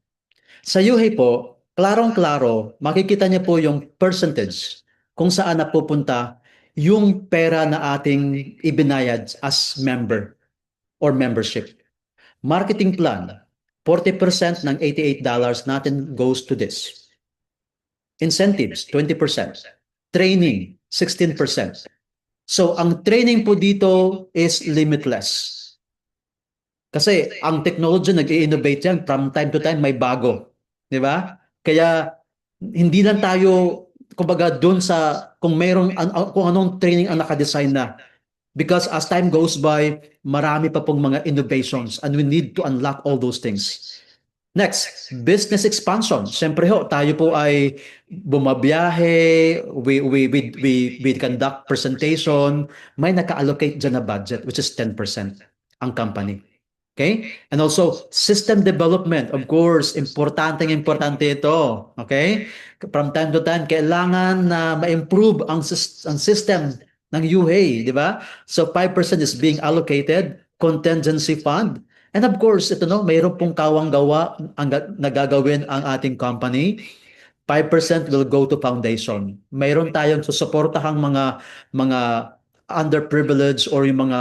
Sa UHEI po, klarong-klaro, makikita niya po yung percentage kung saan napupunta yung pera na ating ibinayad as member or membership. Marketing plan, 40% ng $88 natin goes to this. Incentives, 20%. Training, 16%. So, ang training po dito is limitless. Kasi ang technology nag-i-innovate yan from time to time, may bago. Di ba? Kaya hindi lang tayo, kumbaga, doon sa kung anong training ang nakadesign na. Because as time goes by, marami pa pong mga innovations and we need to unlock all those things. Next, business expansion. Siyempre tayo po ay bumabiyahe, we conduct presentation, may naka-allocate dyan na budget, which is 10% ang company. Okay? And also, system development. Of course, importante ito. Okay? From time to time, kailangan na ma-improve ang system ng UHEI, di ba? So, 5% is being allocated, contingency fund. And of course, mayroon pong kawang-gawa ang nagagawin ang ating company. 5% will go to foundation. Mayroon tayong susuportahang mga underprivileged or yung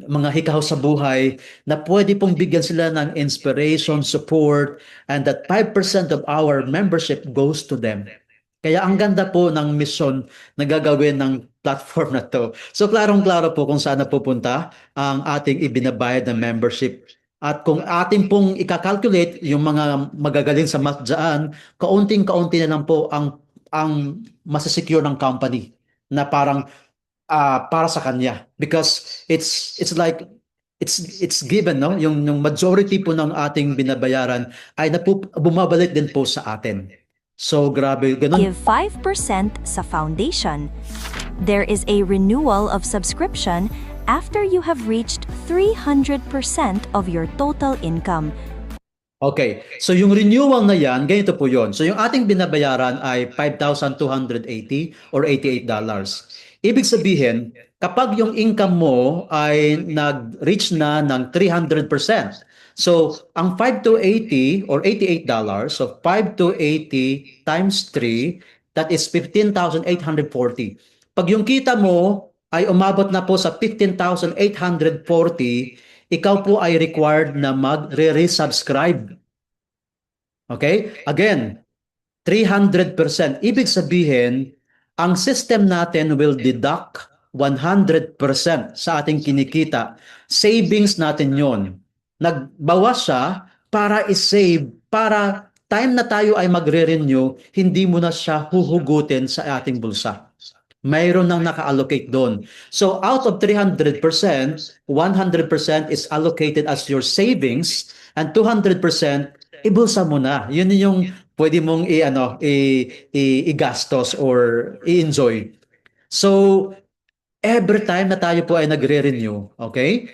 mga hikaw sa buhay na pwede pong bigyan sila ng inspiration, support, and that 5% of our membership goes to them. Kaya ang ganda po ng mission na gagawin ng platform na to. So klarong-klaro po kung saan napupunta ang ating ibinabayad na membership. At kung ating pong ikakalculate yung mga magagaling sa math dyan, kaunting-kaunti na lang po ang masasecure ng company na parang para sa kanya, because it's like it's given, no, yung majority po ng ating binabayaran ay bumabalik din po sa atin. So grabe, ganun. Give 5% sa foundation. There is a renewal of subscription after you have reached 300% of your total income. Okay, so yung renewal na yan, ganito po yon. So yung ating binabayaran ay 5,280 or $88. Ibig sabihin, kapag yung income mo ay nag-reach na ng 300%, so ang 5,280 or $88, so 5,280 times 3, that is 15,840. Pag yung kita mo ay umabot na po sa 15,840, ikaw po ay required na mag-resubscribe. Okay? Again, 300%. Ibig sabihin, ang system natin will deduct 100% sa ating kinikita. Savings natin yon. Nagbawas siya para i-save, para time na tayo ay magre-renew, hindi mo na siya huhugutin sa ating bulsa. Mayroon nang naka-allocate doon. So out of 300%, 100% is allocated as your savings and 200% ibulsa mo na. Yun yung pwede mong i-gastos or i-enjoy. So every time na tayo po ay nagre-renew, okay?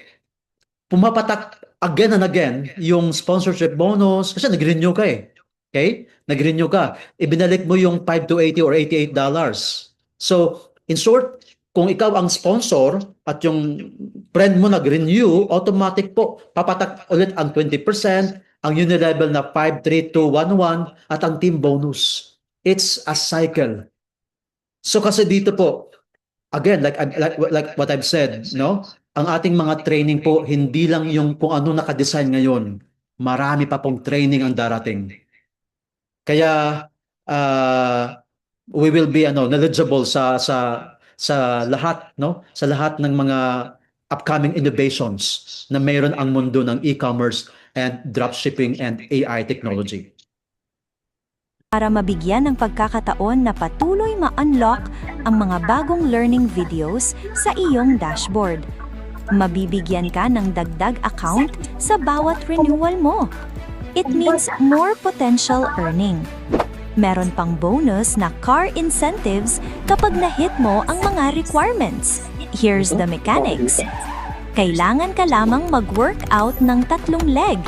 Pumapatak again and again yung sponsorship bonus kasi nag-renew ka eh. Okay? Nag-renew ka. Ibinalik mo yung 5 to 80 or $88. So, in short, kung ikaw ang sponsor at yung friend mo nag-renew, automatic po, papatak ulit ang 20%, ang unilevel na 5, 3, 2, 1, 1, at ang team bonus. It's a cycle. So kasi dito po, again, like what I've said, no? Ang ating mga training po, hindi lang yung kung ano nakadesign ngayon. Marami pa pong training ang darating. Kaya we will be knowledgeable sa lahat, no? Sa lahat ng mga upcoming innovations na mayroon ang mundo ng e-commerce and dropshipping and AI technology. Para mabigyan ng pagkakataon na patuloy ma-unlock ang mga bagong learning videos sa iyong dashboard. Mabibigyan ka ng dagdag account sa bawat renewal mo. It means more potential earning. Meron pang bonus na car incentives kapag na-hit mo ang mga requirements. Here's the mechanics. Kailangan ka lamang mag-workout ng 3 leg.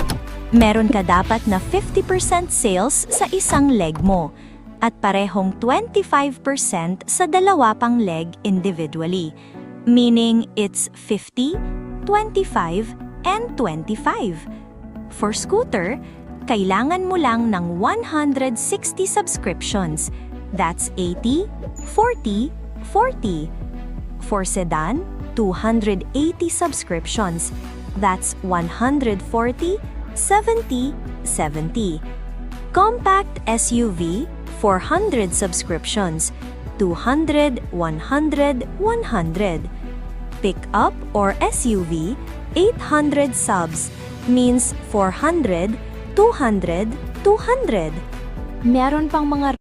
Meron ka dapat na 50% sales sa isang leg mo at parehong 25% sa dalawa pang leg individually. Meaning it's 50, 25, and 25. For scooter, kailangan mo lang ng 160 subscriptions. That's 80, 40, 40. For sedan, 280 subscriptions. That's 140, 70, 70. Compact SUV, 400 subscriptions. 200, 100, 100. Pickup or SUV, 800 subs. Means 400, 200, 200. Meron pang mga...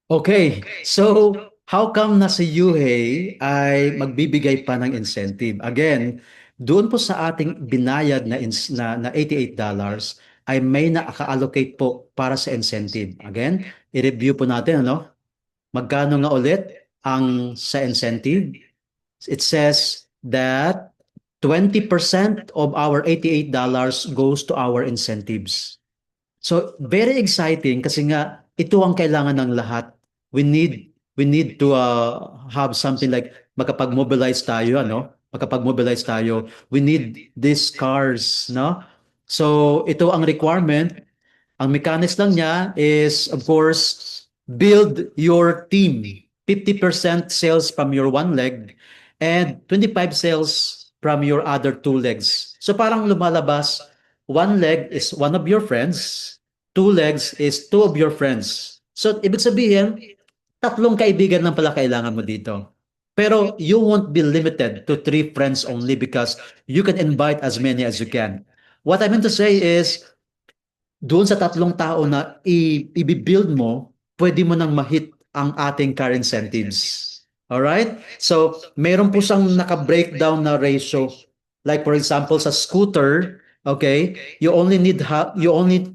Okay, so how come na si Yuhei ay magbibigay pa ng incentive? Again, doon po sa ating binayad na $88 ay may na-allocate po para sa incentive. Again, i-review po natin, Magkano nga ulit ang sa incentive? It says that 20% of our $88 goes to our incentives. So, very exciting kasi nga ito ang kailangan ng lahat. We need to have something like makapag-mobilize tayo, Makapag-mobilize tayo. We need these cars, no? So, ito ang requirement. Ang mechanics lang niya is, of course, build your team. 50% sales from your one leg and 25 sales from your other 2 legs. So parang lumalabas, 1 leg is one of your friends, 2 legs is 2 of your friends. So ibig sabihin, 3 kaibigan lang pala kailangan mo dito. Pero you won't be limited to 3 friends only because you can invite as many as you can. What I meant to say is, doon sa 3 tao na i-build mo, pwede mo nang ma-hit ang ating car incentives. Alright? So, meron po siyang naka-breakdown na ratio. Like for example, sa scooter, okay, you only need 160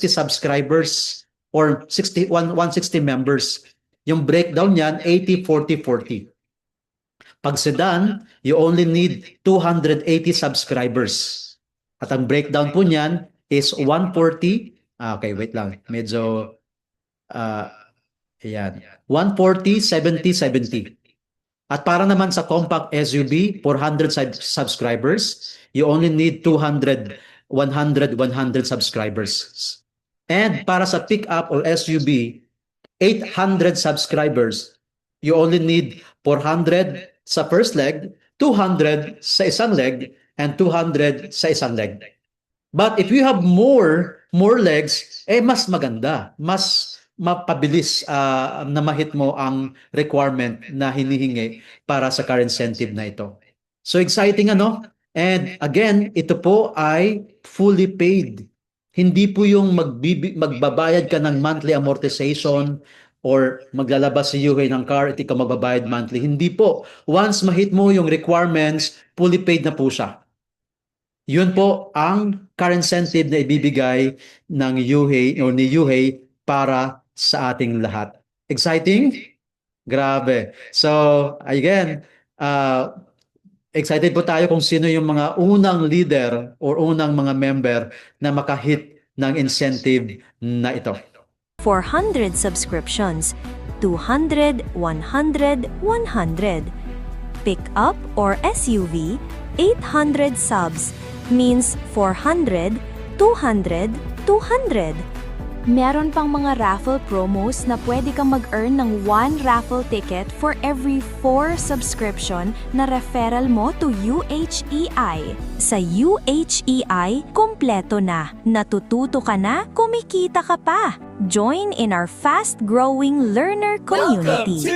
subscribers or 160 members. Yung breakdown niyan 80-40-40. Pag sedan, you only need 280 subscribers. At ang breakdown po niyan is 140. Okay, wait lang. Medyo, ayan. 140, 70, 70. At para naman sa compact SUV, 400 subscribers, you only need 200, 100 subscribers. And para sa pickup or SUV, 800 subscribers, you only need 400 sa first leg, 200 sa isang leg, and 200 sa isang leg. But if you have more legs, mas maganda, mas mapabilis na ma-hit mo ang requirement na hinihingi para sa car incentive na ito. So exciting, And again, ito po ay fully paid. Hindi po yung magbabayad ka ng monthly amortization or maglalabas si Yuhei ng car at ikaw magbabayad monthly. Hindi po. Once ma-hit mo yung requirements, fully paid na po siya. Yun po ang car incentive na ibibigay ng Yuhei o ni Yuhei para sa ating lahat. Exciting? Grabe. So, again, excited po tayo kung sino yung mga unang leader or unang mga member na makahit ng incentive na ito. 400 subscriptions, 200, 100, 100. Pick up or SUV, 800 subs means 400, 200, 200. Meron pang mga raffle promos na pwede kang mag-earn ng 1 raffle ticket for every 4 subscription na referral mo to UHEI. Sa UHEI, kompleto na. Natututo ka na, kumikita ka pa. Join in our fast-growing learner community.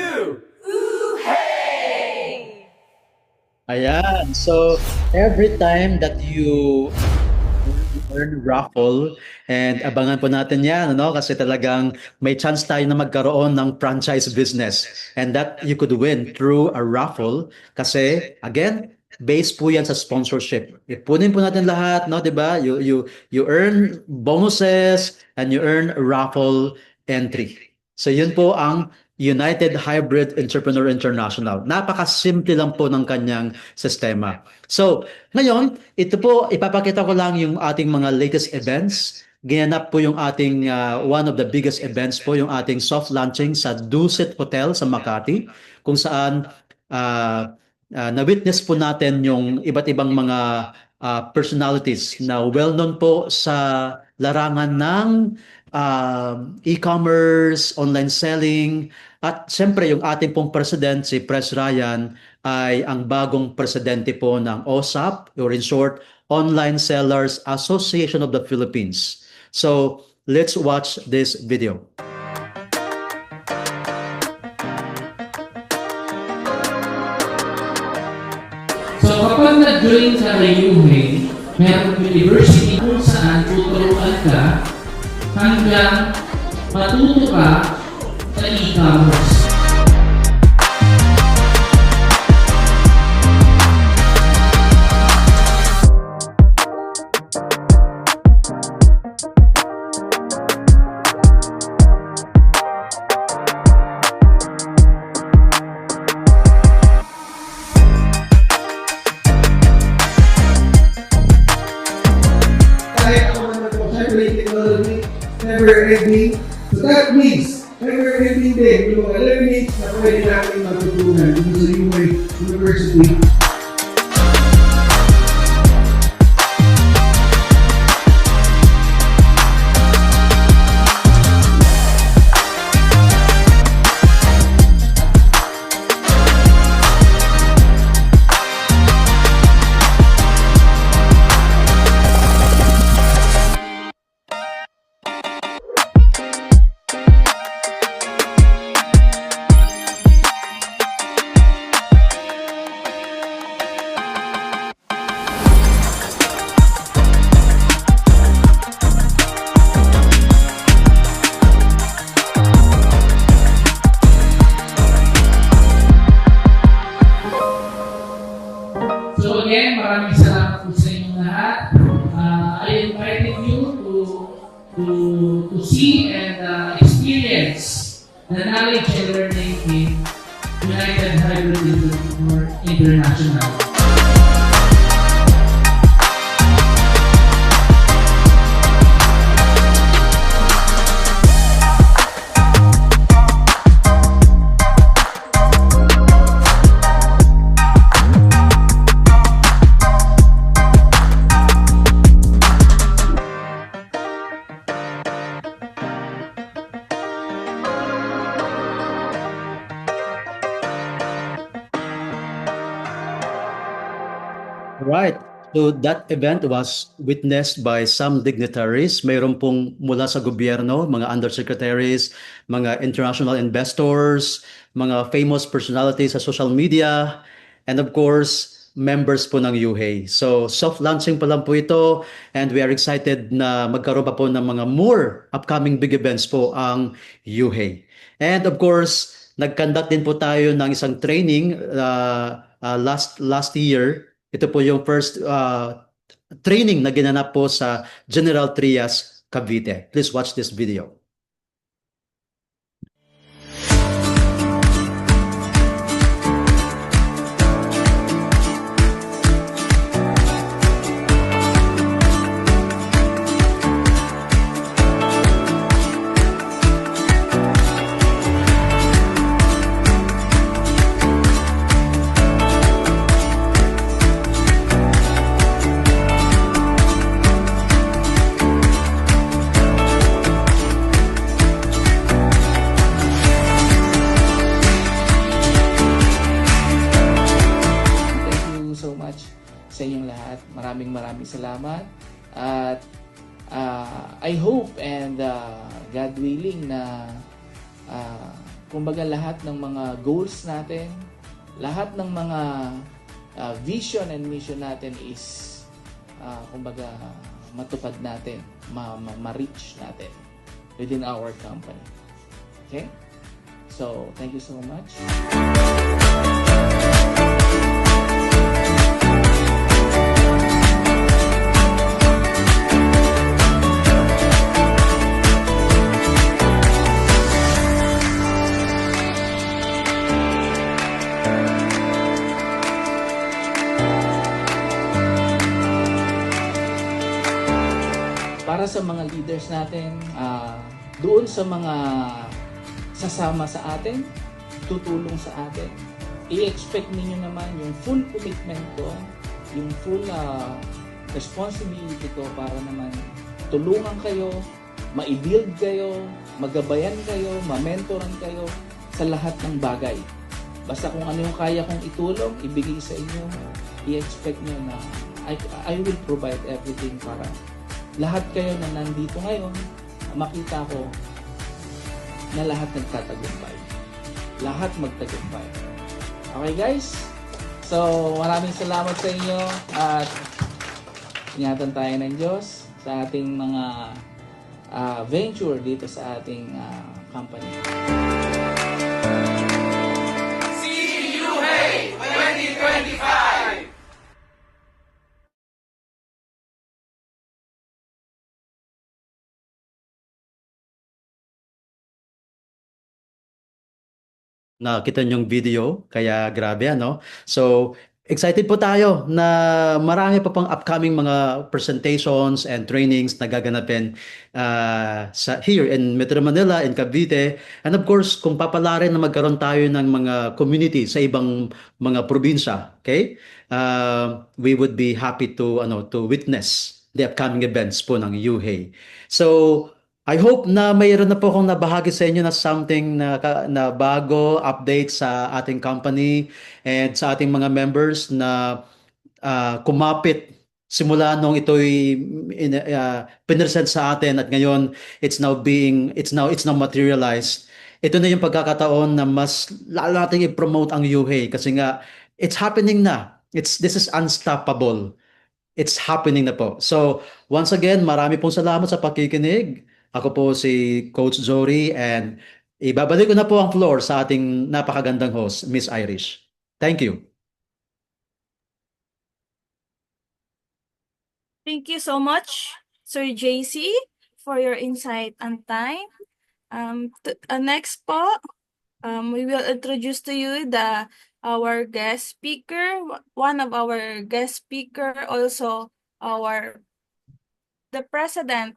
Ayan. So, every time that you earn raffle, and abangan po natin yan, ano? Kasi talagang may chance tayo na magkaroon ng franchise business. And that you could win through a raffle. Kasi, again, based po yan sa sponsorship. Ipunin po natin lahat, no? Diba? You earn bonuses and you earn raffle entry. So, yun po ang United Hybrid Entrepreneur International. Napakasimple lang po ng kanyang sistema. So, ngayon, ito po, ipapakita ko lang yung ating mga latest events. Ginanap po yung ating, one of the biggest events po, yung ating soft launching sa Dusit Hotel sa Makati, kung saan na-witness po natin yung iba't ibang mga personalities na well-known po sa larangan ng e-commerce, online selling, at siyempre yung ating pong president, si Pres Ryan, ay ang bagong presidente po ng OSAP, or in short, Online Sellers Association of the Philippines. So, let's watch this video. So kapag nag-join ka kay UHE, merong university kung saan tuturuan ka hanggang matuto ka sa e-commerce. Kahit ako man mag-calculate technology, never ending. So that means, never ending din yung mga learnings na pwede natin matutunan dito sa UHE University. So again, maraming salamat po sa inyong lahat. I invited you to see and experience the knowledge and learning in United Hybrid Entrepreneur International. Right. So that event was witnessed by some dignitaries. Mayroon pong mula sa gobyerno, mga undersecretaries, mga international investors, mga famous personalities sa social media, and of course, members po ng UHE. So soft launching pa lang po ito, and we are excited na magkaroon pa po ng mga more upcoming big events po ang UHE. And of course, nag-conduct din po tayo ng isang training last year. Ito po yung first training na ginanap po sa General Trias, Cavite. Please watch this video. sa inyong lahat. Maraming salamat. At I hope and God willing na kumbaga lahat ng mga goals natin, lahat ng mga vision and mission natin is kumbaga matupad natin, ma-reach natin within our company. Okay? So, thank you so much. Para sa mga leaders natin, doon sa mga sasama sa atin, tutulong sa atin, i-expect ninyo naman yung full commitment ko, yung full responsibility ko para naman tulungan kayo, ma-build kayo, magabayan kayo, ma-mentoran kayo sa lahat ng bagay. Basta kung ano yung kaya kong itulong, ibigay sa inyo, i-expect nyo na I will provide everything para lahat kayo na nandito ngayon, makita ko na lahat nagtatagumpay. Lahat magtagumpay. Okay guys? So, maraming salamat sa inyo at ingatan tayo ng Diyos sa ating mga venture dito sa ating company. CUHEY 2025! Nakita niyong video, kaya grabe ano. So, excited po tayo na marami pa pang upcoming mga presentations and trainings na gaganapin here in Metro Manila, in Cavite. And of course, kung papalarin na magkaroon tayo ng mga community sa ibang mga probinsya, okay? We would be happy to witness the upcoming events po ng UHEY. So, I hope na mayroon na po akong nabahagi sa inyo na something na bago, update sa ating company and sa ating mga members na kumapit simula nung ito'y pinresent sa atin at ngayon it's now materialized. Ito na yung pagkakataon na mas lalo nating i-promote ang UHEY kasi nga it's happening na. This is unstoppable. It's happening na po. So, once again, marami pong salamat sa pakikinig. Ako po si Coach Jory and ibabalik ko na po ang floor sa ating napakagandang host, Miss Irish. Thank you. Thank you so much, Sir JC, for your insight and time. Next po, we will introduce to you our guest speaker, one of our guest speaker, also the president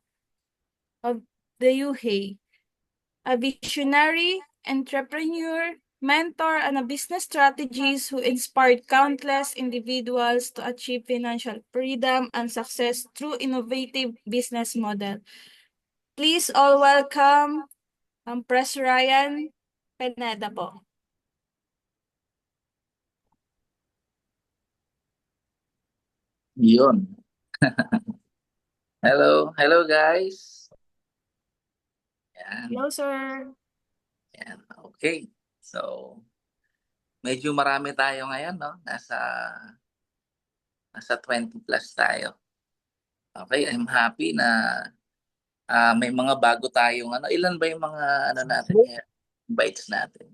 of the UHEY, a visionary, entrepreneur, mentor, and a business strategist who inspired countless individuals to achieve financial freedom and success through innovative business model. Please all welcome Pres Ryan Pineda po. Yun. Hello guys. Yan. Hello, sir. Yan. Okay. So, medyo marami tayo ngayon, no? Nasa 20 plus tayo. Okay, I'm happy na may mga bago tayong ilan ba yung mga natin invites natin?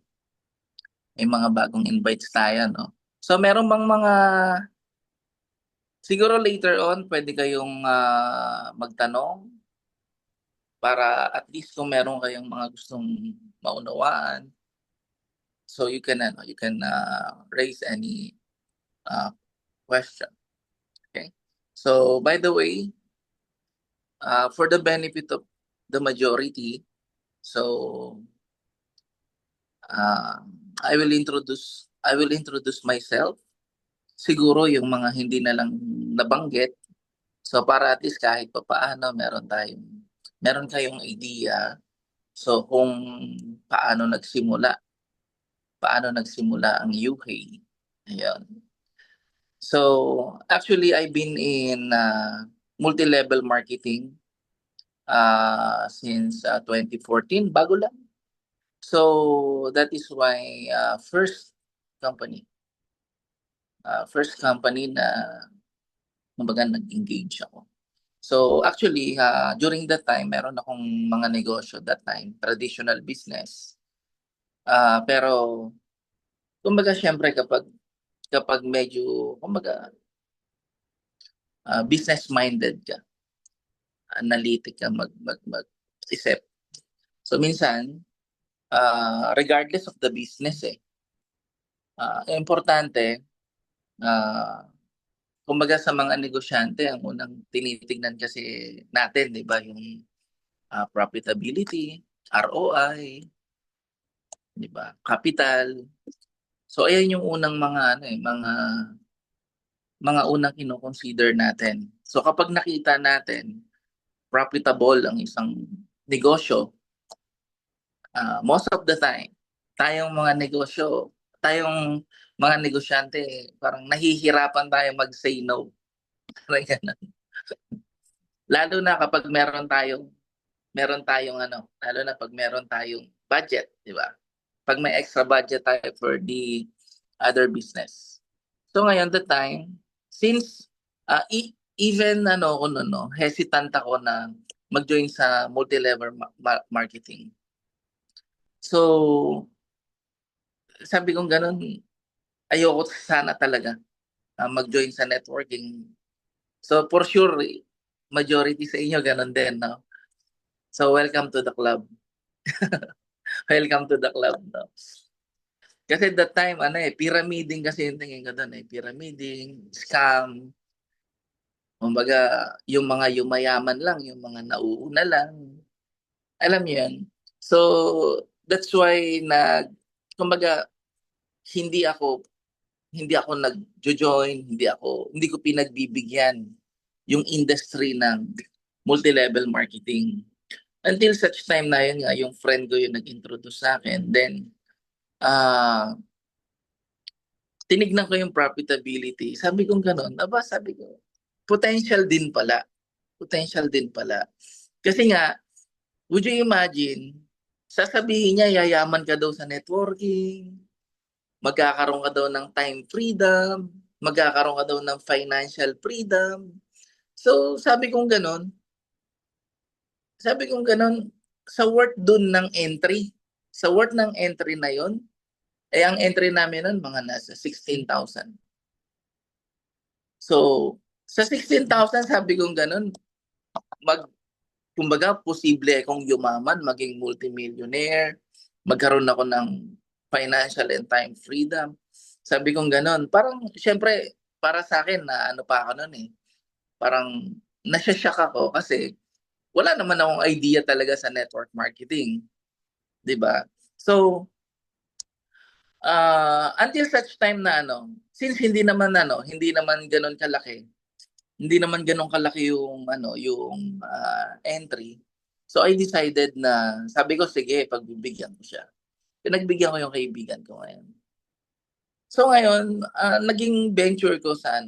May mga bagong invites tayo, no? So, meron bang mga siguro later on pwede kayong magtanong para at least kung meron kayong mga gustong maunawaan, so you can raise any question. Okay? So by the way, for the benefit of the majority, so I will introduce myself. Siguro yung mga hindi na lang nabanggit. So para at least kahit papaano meron kayong idea. So kung paano nagsimula ang UHEY. Ayun. So actually, I've been in multi-level marketing since 2014, bago lang. So that is why first company na kumbaga nag-engage ako. So actually, during that time, meron akong mga negosyo that time, traditional business. Pero kumbaga syempre kapag medyo kumbaga business-minded ka, analytic ka mag-isip. So minsan, regardless of the business importante, kumbaga sa mga negosyante, ang unang tinitignan kasi natin, di ba, yung profitability, ROI, di ba, capital. So ayan yung unang mga unang kino-consider natin. So kapag nakita natin profitable ang isang negosyo, most of the time, tayong mga negosyante, parang nahihirapan tayo mag-say no. Lalo na kapag meron tayong lalo na pag meron tayong budget, di ba? Pag may extra budget tayo for the other business. So ngayon the time, since even hesitant ako na mag-join sa multi-level marketing. So sabi kong ganun, ayoko sana talaga mag-join sa networking. So for sure, majority sa inyo ganun din, no? So welcome to the club. Welcome to the club, no? Kasi that time, pyramiding kasi yung tingin ko doon, pyramiding, scam. Kumbaga, yung mga yumayaman lang, yung mga nauuna lang. Alam niyo yun? So, that's why kumbaga, hindi ako nag-join, hindi ko pinagbibigyan yung industry ng multi-level marketing. Until such time na yun nga, yung friend ko yung nag-introduce sa akin. Then, tinignan ko yung profitability. Sabi ko gano'n, potential din pala. Kasi nga, would you imagine, sasabihin niya, yayaman ka daw sa networking, magkakaroon ka daw ng time freedom, magkakaroon ka daw ng financial freedom. So, sabi kong ganon, sa worth dun ng entry, na yon, ang entry namin nun, mga nasa 16,000. So, sa 16,000, sabi kong ganon, kumbaga, posible akong yumaman, maging multimillionaire, magkaroon ako ng financial and time freedom. Sabi kong ganon. Parang, syempre, para sa akin, na pa ako nun parang, nasya-shock ako kasi wala naman akong idea talaga sa network marketing. Diba? So, until such time na since hindi naman ganon kalaki, yung entry. So I decided na, sabi ko, sige, pagbibigyan ko siya. Pinagbigyan ko yung kaibigan ko ngayon. So ngayon, naging venture ko sa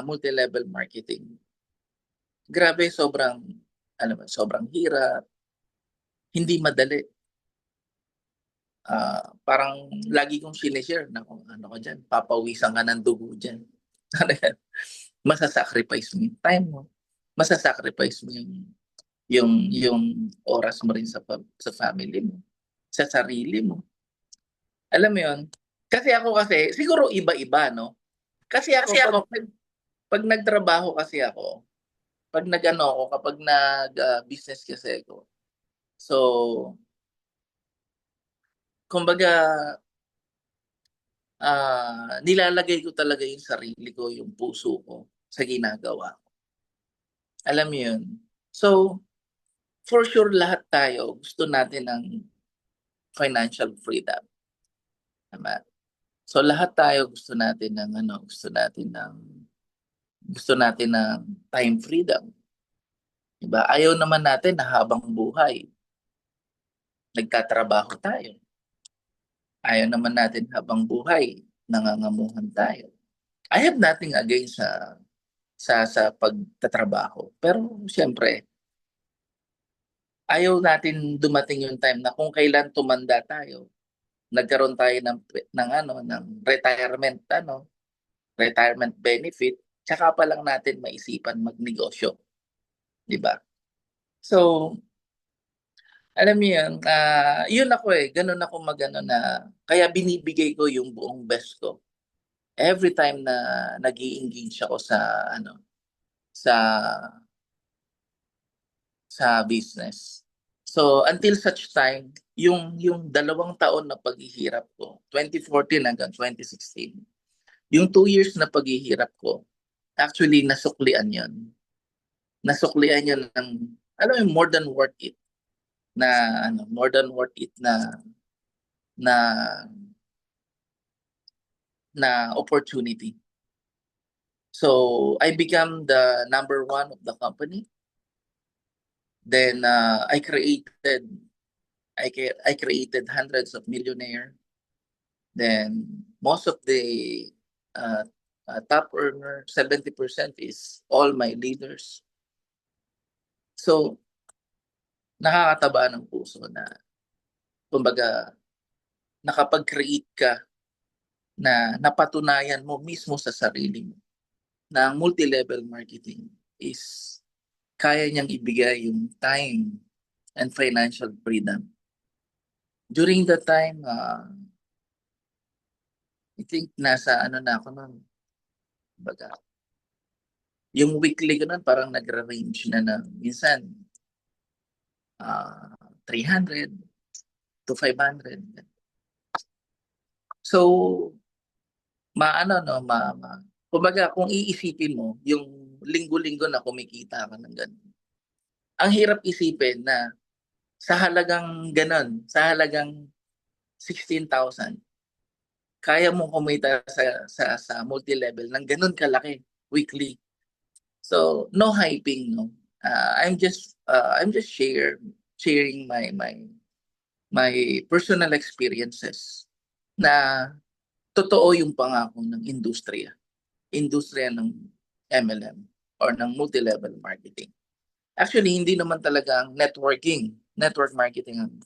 multi-level marketing. Grabe, sobrang hirap. Hindi madali. Parang lagi kong sinishare na kung ko dyan, papawisan ka ng dugo dyan. Masasacrifice mo yung time mo. Masasacrifice mo yung oras mo rin sa family mo, sa sarili mo. Alam mo yun? Kasi siguro iba-iba, no? Kasi ako pag nagtrabaho kasi ako, kapag nag-business kasi ako, so, kumbaga, nilalagay ko talaga yung sarili ko, yung puso ko sa ginagawa ko. Alam mo yun? So, for sure, lahat tayo gusto natin ng financial freedom. Tama? So, lahat tayo gusto natin ng time freedom. Diba? Ayaw naman natin na habang buhay nagtatrabaho tayo. Ayaw naman natin habang buhay nangangamuhan tayo. I have nothing against sa pagtatrabaho. Pero siyempre, ayaw natin dumating yung time na kung kailan tumanda tayo, nagkaroon tayo ng retirement benefit, tsaka pa lang natin maisipan magnegosyo, di ba? So, alam niyo yun, yun ako ganun ako magano na, kaya binibigay ko yung buong best ko. Every time na nag-i-engage ako sa business. So, until such time, yung 2 taon na paghihirap ko, 2014 hanggang 2016, yung 2 years na paghihirap ko, actually nasuklian yun. Nasuklian yun ng, alam mo, more than worth it na opportunity. So I became the number 1 of the company. Then I created hundreds of millionaires. Then most of the top earner, 70% is all my leaders. So nakakataba ng puso na kumbaga nakapag-create ka na napatunayan mo mismo sa sarili mo na multi-level marketing is kaya niyang ibigay yung time and financial freedom. During the time, I think nasa na ako nun, baga, yung weekly ko nun parang nag-range na minsan 300 to 500. So, kumbaga kung iisipin mo, yung linggo-linggo na kumikita ka ng ganun. Ang hirap isipin na sa halagang ganun, sa halagang 16,000, kaya mo kumita sa multi-level ng ganun kalaki weekly. So, no hyping, no. I'm just sharing my personal experiences na totoo yung pangako ng industriya ng MLM or ng multi-level marketing. Actually, hindi naman talaga ang network marketing ang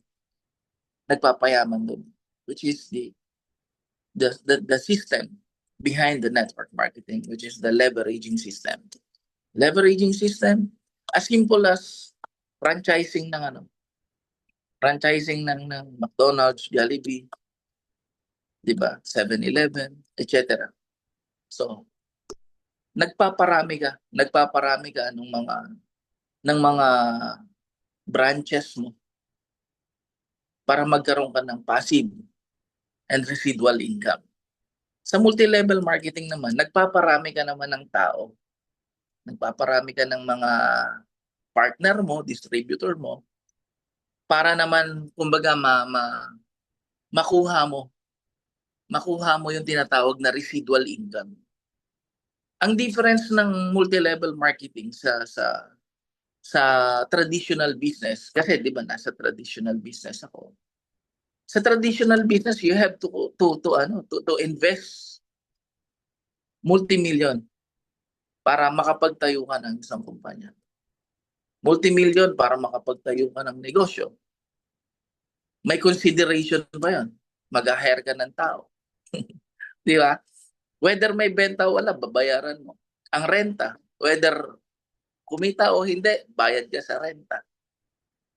nagpapayaman doon, which is the system behind the network marketing, which is the leveraging system. Leveraging system, as simple as franchising ng McDonald's, Jollibee, di ba? 7-Eleven, etc. So, nagpaparami ka ng mga branches mo para magkaroon ka ng passive and residual income. Sa multi-level marketing naman, nagpaparami ka naman ng tao. Nagpaparami ka ng mga partner mo, distributor mo, para naman, kumbaga, makuha mo yung tinatawag na residual income. Ang difference ng multi-level marketing sa traditional business, kasi di ba nasa traditional business ako. Sa traditional business, you have to invest multi-million para makapagtayo ka ng isang kumpanya. Multi-million para makapagtayo ka ng negosyo. May consideration ba yun? Mag-hire ka ng tao. Di ba? Whether may benta o wala, babayaran mo. Ang renta, whether kumita o hindi, bayad ka sa renta.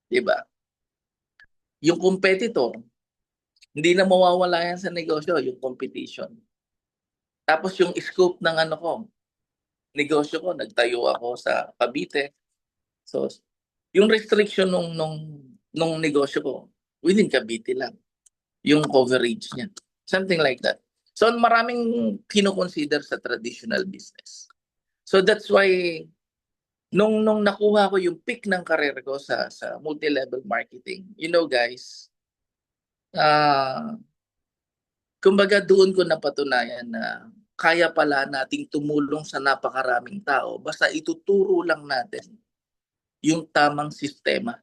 Di ba? Yung competitor, hindi na mawawala yan sa negosyo, yung competition. Tapos yung scope ng negosyo ko, nagtayo ako sa Cavite. So, yung restriction nung negosyo ko, within Cavite lang. Yung coverage niya. Something like that. So, maraming kino-consider sa traditional business. So, that's why, nung nakuha ko yung peak ng career ko sa multi-level marketing, you know guys, kumbaga doon ko napatunayan na kaya pala nating tumulong sa napakaraming tao basta ituturo lang natin yung tamang sistema.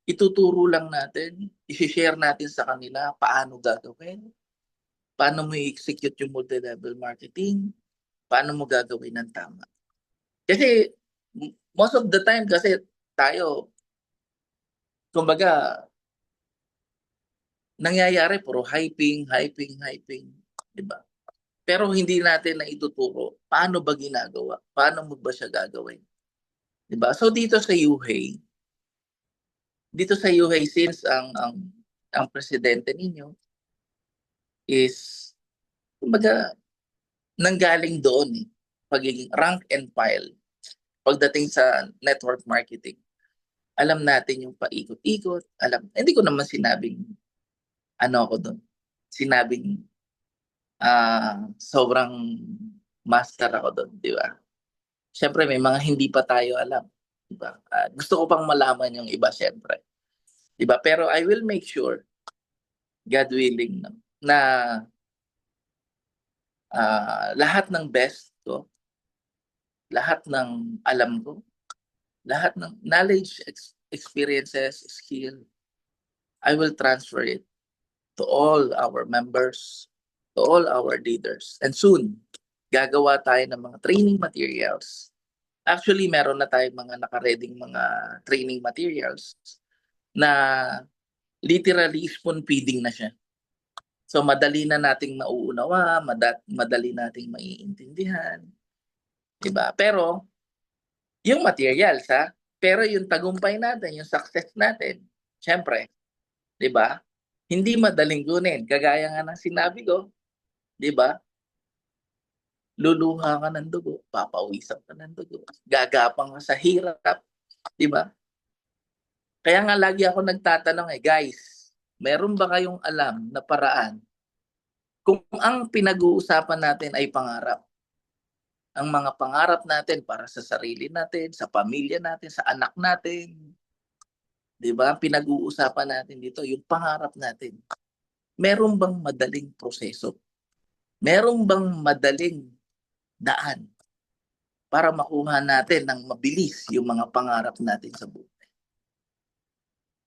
Ituturo lang natin, i-share natin sa kanila paano gagawin, paano mo i-execute yung multi-level marketing, paano mo gagawin ng tama. Kasi most of the time kasi tayo, kumbaga, nangyayari puro hyping, di ba? Pero hindi natin na ituturo paano ba ginagawa, paano mo ba siya gagawin. Di ba? So dito sa UHEY, since ang presidente ninyo is, kumbaga, nanggaling doon pagiging rank and file pagdating sa network marketing. Alam natin yung paikot-ikot, hindi ko naman sinabing ako doon. Sinabing sobrang master ako doon, di ba? Siyempre may mga hindi pa tayo alam, di ba? Gusto ko pang malaman yung iba, siyempre. Di ba? Pero I will make sure, God willing, na lahat ng best ko, lahat ng alam ko, lahat ng knowledge, experiences, skill, I will transfer it to all our members, to all our leaders. And soon, gagawa tayo ng mga training materials. Actually, meron na tayong mga nakareding mga training materials na literally spoon feeding na siya. So madali na nating mauunawa, madali nating maiintindihan. Diba? Pero yung materials, pero yung tagumpay natin, yung success natin, syempre, 'di ba? Hindi madaling kunin. Kagaya nga ng sinabi ko, 'di ba? Luluha ka ng dugo, papawisan ka ng dugo, gagapang ka sa hirap, 'di ba? Kaya nga lagi ako nagtatanong guys, meron ba kayong alam na paraan kung ang pinag-uusapan natin ay pangarap? Ang mga pangarap natin para sa sarili natin, sa pamilya natin, sa anak natin. 'Di ba? Pinag-uusapan natin dito yung pangarap natin. Meron bang madaling proseso? Meron bang madaling daan para makuha natin ng mabilis yung mga pangarap natin sa buhay?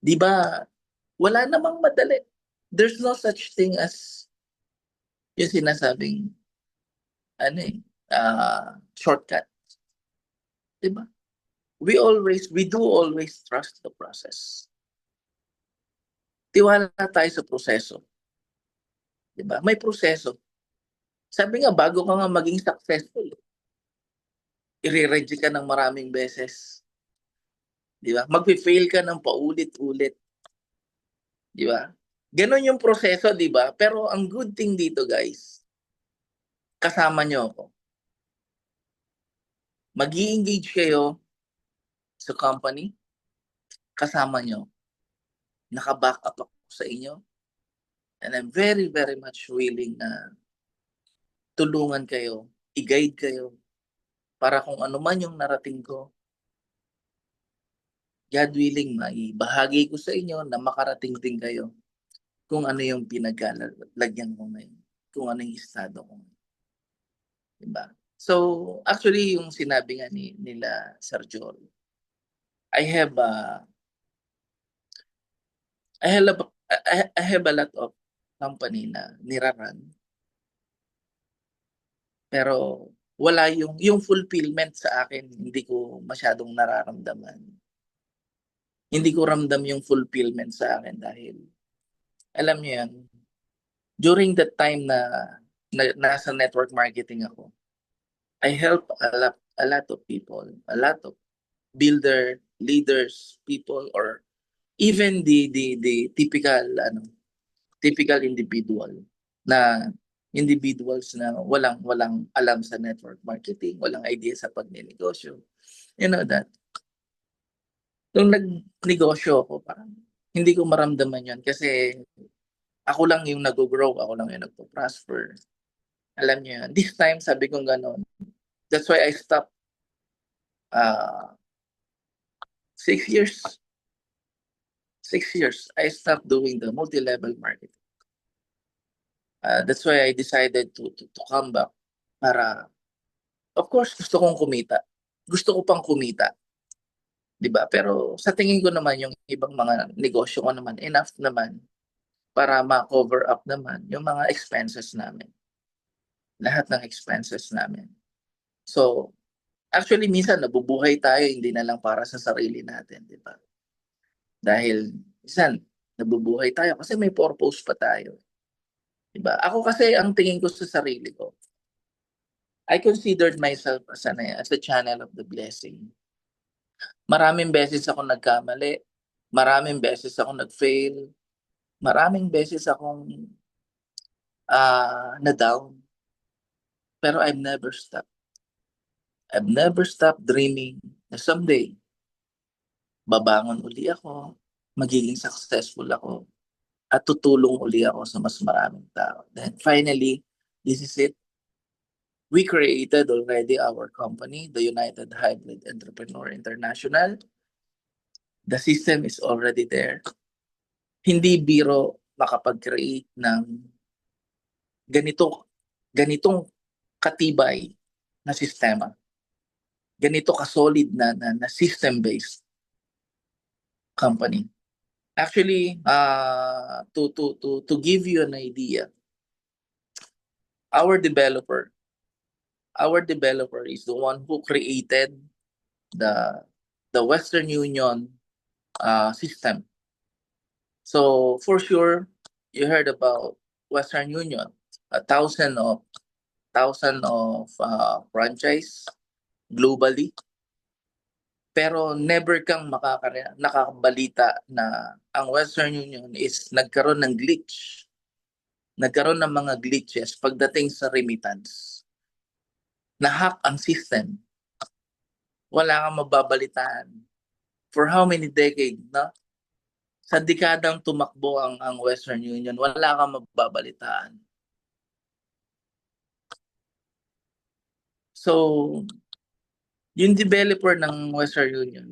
'Di ba? Wala namang madali. There's no such thing as yung sinasabing shortcut. Diba? We do always trust the process. Tiwala tayo sa proseso. Diba? May proseso. Sabi nga, bago ka nga maging successful, i-reject ka ng maraming beses. Diba? Mag-fail ka ng paulit-ulit. Diba? Ganon yung proseso, diba? Pero ang good thing dito, guys, kasama nyo ako. Mag-i-engage kayo sa company, kasama nyo. Naka-back up ako sa inyo. And I'm very, very much willing na tulungan kayo, i-guide kayo, para kung ano man yung narating ko, God willing, maibahagi ko sa inyo na makarating din kayo kung ano yung pinaglalagyan ko ngayon, kung ano yung estado ko ngayon. Diba? So, actually, yung sinabi nga nila Sir Joel, I have a lot of company na niraran. Pero wala yung fulfillment sa akin, hindi ko masyadong nararamdaman. Hindi ko ramdam yung fulfillment sa akin dahil alam niyo yan, during that time na nasa network marketing ako, I help a lot of people, a lot of builder, leaders, people, or even the typical individual na individuals na walang alam sa network marketing, walang idea sa pagnenegosyo. You know that. Nung nagnegosyo ako, parang hindi ko maramdaman yun kasi ako lang yung nag-grow, ako lang yung nagpo-prosper. Alam niyo yan. This time, sabi kong gano'n. That's why I stopped 6 years. 6 years, I stopped doing the multi-level marketing. That's why I decided to come back para, of course, gusto kong kumita. Gusto ko pang kumita. Diba? Pero sa tingin ko naman, yung ibang mga negosyo ko naman, enough naman para ma-cover up naman yung mga expenses namin. Lahat ng expenses namin. So, actually, minsan nabubuhay tayo hindi na lang para sa sarili natin, di ba? Dahil minsan nabubuhay tayo kasi may purpose pa tayo. Di ba? Ako kasi ang tingin ko sa sarili ko, I considered myself as a channel of the blessing. Maraming beses ako nagkamali, maraming beses ako nag-fail, maraming beses akong na-down. Pero I've never stopped. I've never stopped dreaming na someday, babangon uli ako, magiging successful ako, at tutulong uli ako sa mas maraming tao. Then finally, this is it. We created already our company, the United Hybrid Entrepreneur International. The system is already there. Hindi biro makapag-create ng ganitong katibay na sistema. Ganito ka-solid na system-based company. Actually, to give you an idea, our developer is the one who created the Western Union system. So for sure, you heard about Western Union, 1,000 of franchise globally. Pero never kang nakakabalita na ang Western Union is nagkaroon ng glitch. Nagkaroon ng mga glitches pagdating sa remittance. Na-hack ang system. Wala kang mababalitaan. For how many decades, no? Sa dekadang tumakbo ang Western Union, wala kang mababalitaan. So, yung developer ng Western Union,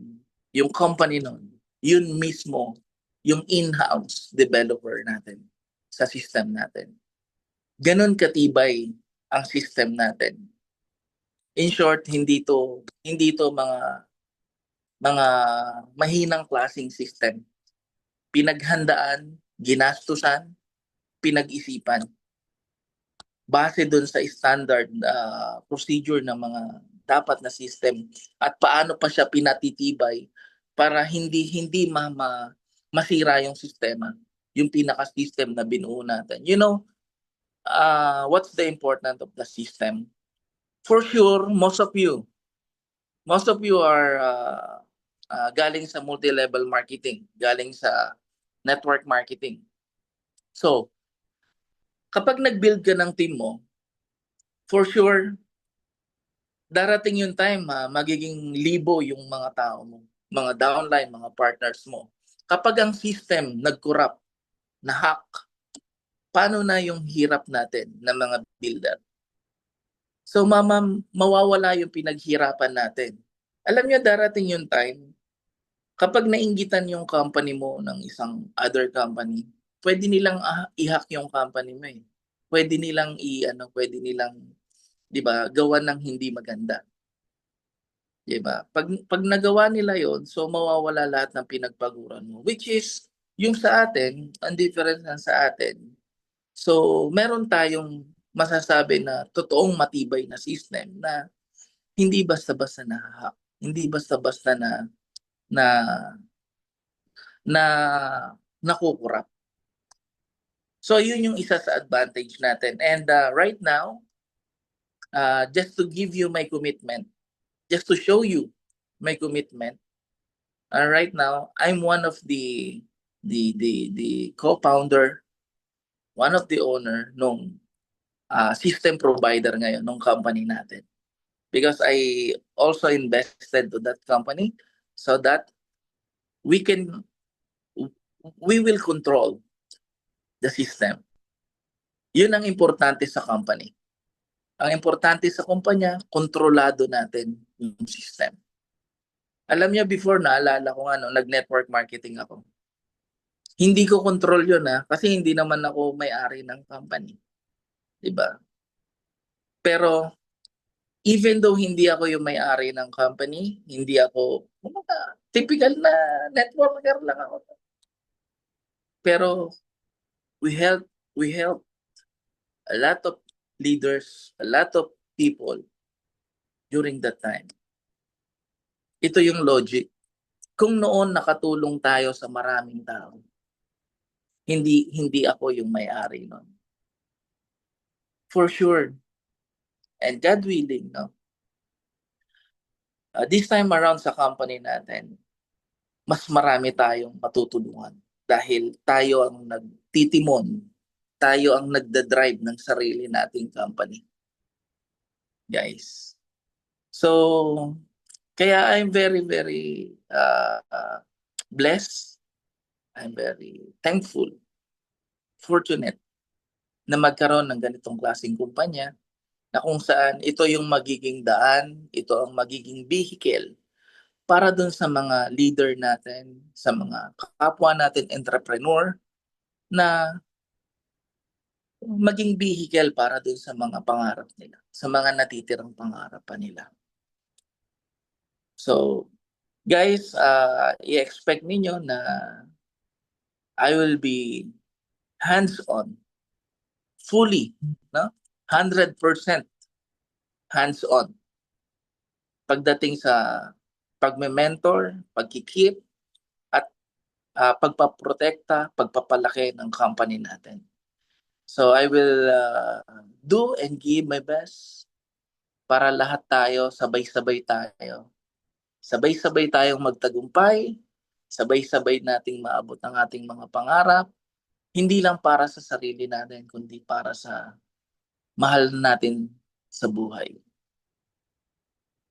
yung company nun, yun mismo, yung in-house developer natin sa system natin. Ganon katibay ang system natin. In short, hindi to mga mahinang klaseng system. Pinaghandaan, ginastusan, pinag-isipan. Base doon sa standard procedure ng mga dapat na system at paano pa siya pinatitibay para hindi masira yung sistema, yung pinaka-system na binuo natin. You know, what's the importance of the system? For sure, most of you are galing sa multi-level marketing, galing sa network marketing. So, kapag nag-build ka ng team mo, for sure, darating yung time, magiging libo yung mga tao mo, mga downline, mga partners mo. Kapag ang system nag-corrupt, na-hack, paano na yung hirap natin ng mga builder? So, mawawala yung pinaghirapan natin. Alam niyo, darating yung time, kapag nainggitan yung company mo ng isang other company, pwede nilang i-hack yung company mo eh. Pwede nilang 'di ba, gawan ng hindi maganda. 'Di ba? Pag nagawa nila 'yon, so mawawala lahat ng pinagpaguran mo, which is yung sa atin, ang difference sa atin. So, meron tayong masasabi na totoong matibay na system na hindi basta-basta na-hack, hindi basta-basta na nakukurap. So, yun yung isa sa advantage natin. And right now, just to give you my commitment, just to show you my commitment, right now, I'm one of the co-founder, one of the owner nung system provider ngayon ng company natin. Because I also invested to that company so that we will control the system. Yun ang importante sa company. Ang importante sa kumpanya, kontrolado natin yung system. Alam niyo, before, naalala ko nag-network marketing ako. Hindi ko control yun kasi hindi naman ako may-ari ng company. Diba? Pero, even though hindi ako yung may-ari ng company, hindi ako, typical na networker lang ako. Pero, we help a lot of leaders, a lot of people during that time. Ito yung logic. Kung noon nakatulong tayo sa maraming tao, hindi ako yung may-ari nun. For sure. And God willing, no? This time around sa company natin, mas marami tayong matutulungan dahil tayo ang nagtitimon, tayo ang nagda-drive ng sarili nating company. Guys. So, kaya I'm very, very blessed. I'm very thankful, fortunate na magkaroon ng ganitong klaseng kumpanya na kung saan ito yung magiging daan, ito ang magiging vehicle para dun sa mga leader natin, sa mga kapwa natin entrepreneur na maging vehicle para dun sa mga pangarap nila, sa mga natitirang pangarap pa nila. So, guys, i-expect ninyo na I will be hands-on, fully, no? 100% hands-on. Pagdating sa pagme-mentor, pagkikip, at pagpaprotekta, pagpapalaki ng company natin. So I will do and give my best para lahat tayo, sabay-sabay tayo. Sabay-sabay tayong magtagumpay, sabay-sabay nating maabot ang ating mga pangarap, hindi lang para sa sarili natin, kundi para sa mahal natin sa buhay.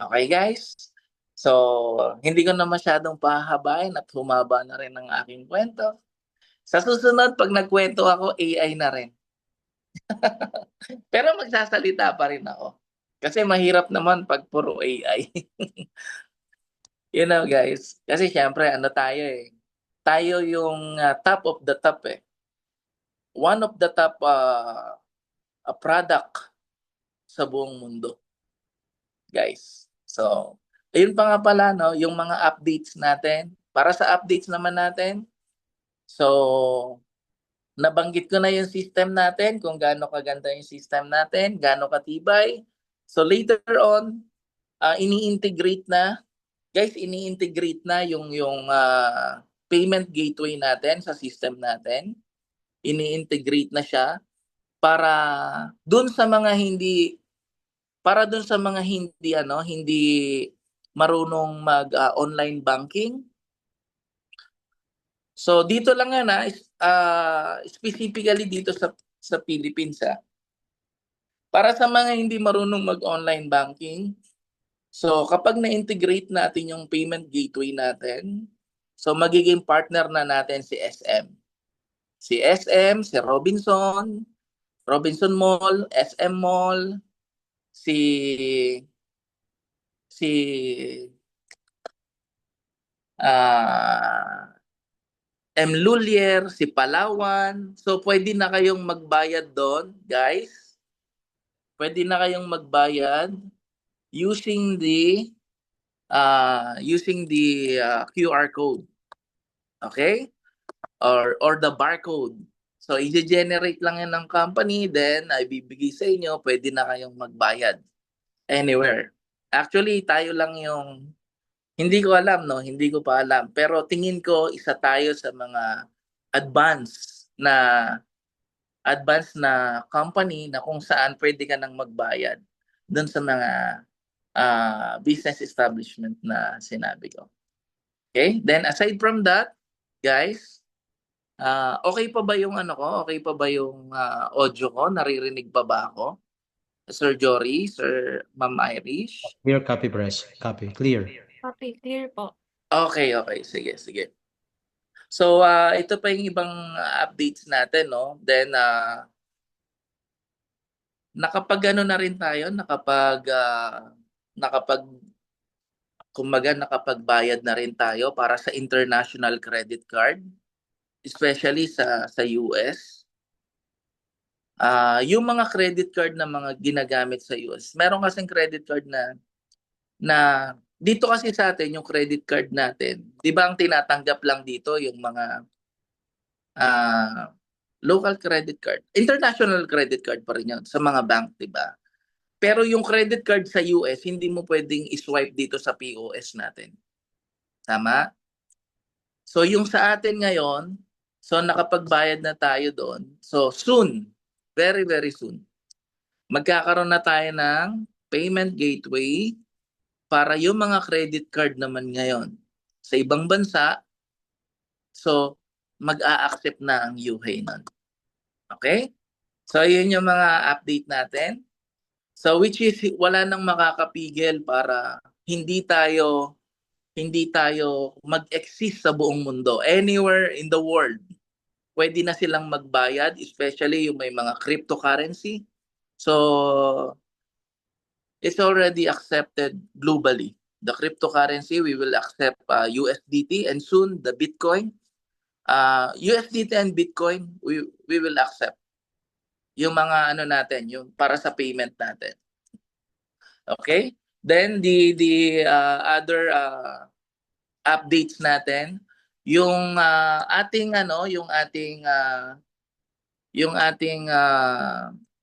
Okay, guys? So, hindi ko na masyadong pahabain at humaba na rin ang aking kwento. Sa susunod, pag nagkwento ako, AI na rin. Pero magsasalita pa rin ako. Kasi mahirap naman pag puro AI. You know, guys. Kasi syempre, ano tayo eh. Tayo yung top of the top eh. One of the top product sa buong mundo. Guys. So, ayun pa nga pala, no, yung mga updates natin. Para sa updates naman natin, so, nabanggit ko na yung system natin, kung gaano kaganda yung system natin, gaano katibay. So, later on, ini-integrate na, guys, ini-integrate na yung payment gateway natin sa system natin. Ini-integrate na siya para dun sa mga hindi hindi marunong mag-online banking. So dito lang yan specifically dito sa Philippines para sa mga hindi marunong mag-online banking. So kapag na-integrate natin yung payment gateway natin, so magiging partner na natin si SM. Si SM, si Robinson Mall, SM Mall, si M. Lulier, si Palawan. So pwede na kayong magbayad doon, guys. Pwede na kayong magbayad using the QR code. Okay? Or the barcode. So i-generate lang yan ng company, then ay bibigay sa inyo, pwede na kayong magbayad anywhere. Actually, tayo lang yung hindi ko pa alam, pero tingin ko isa tayo sa mga advanced na company na kung saan pwede ka nang magbayad doon sa mga business establishment na sinabi ko. Okay? Then aside from that, guys, okay pa ba yung Okay pa ba yung audio ko? Naririnig pa ba ako? Sir Jory, Sir Ma'am Irish? Clear copy, Bryce. Copy. Clear. Copy, clear po. Okay. Sige. So, ito pa yung ibang updates natin, no? Then, nakapag-ano na rin tayo, nakapagbayad na rin tayo para sa international credit card, especially sa US. Yung mga credit card na mga ginagamit sa US, meron kasing credit card na dito kasi sa atin yung credit card natin, 'di ba ang tinatanggap lang dito yung mga Local credit card. International credit card pa rin yun sa mga bank, di ba? Pero yung credit card sa US, hindi mo pwedeng i-swipe dito sa POS natin. Tama? So yung sa atin ngayon, so nakapagbayad na tayo doon. So soon, very very soon, magkakaroon na tayo ng payment gateway para yung mga credit card naman ngayon sa ibang bansa, so mag-a-accept na ang UHEI nun. Okay? So yun yung mga update natin. So which is wala nang makakapigil para hindi tayo mag-exist sa buong mundo. Anywhere in the world, pwede na silang magbayad, especially yung may mga cryptocurrency. So it's already accepted globally. The cryptocurrency, we will accept USDT and soon the Bitcoin. USDT and Bitcoin, we will accept. Yung mga ano natin, yung para sa payment natin. Okay? Then the other updates natin, yung ating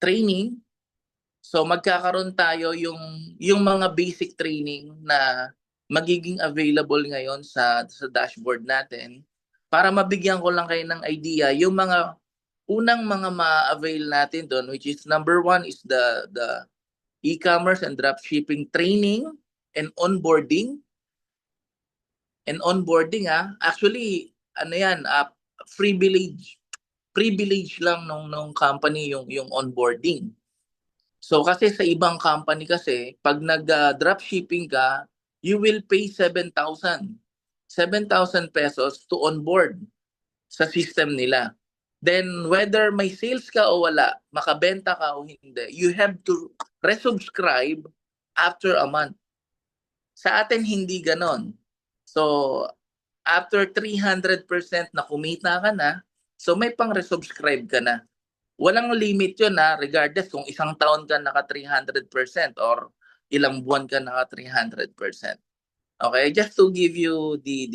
training. So magkakaroon tayo yung mga basic training na magiging available ngayon sa dashboard natin para mabigyan ko lang kayo ng idea yung mga unang mga ma-avail natin doon, which is number 1 is the e-commerce and dropshipping training and onboarding. And onboarding actually ano yan, privilege lang nung company yung onboarding. So kasi sa ibang company kasi pag nag-dropshipping ka, you will pay 7,000 pesos to onboard sa system nila. Then whether may sales ka o wala, makabenta ka o hindi, you have to resubscribe after a month. Sa atin hindi ganon. So after 300% na kumita ka na, so may pang resubscribe ka na. Walang limit yun regardless kung isang taon ka naka 300% or ilang buwan ka naka 300%. Okay, just to give you the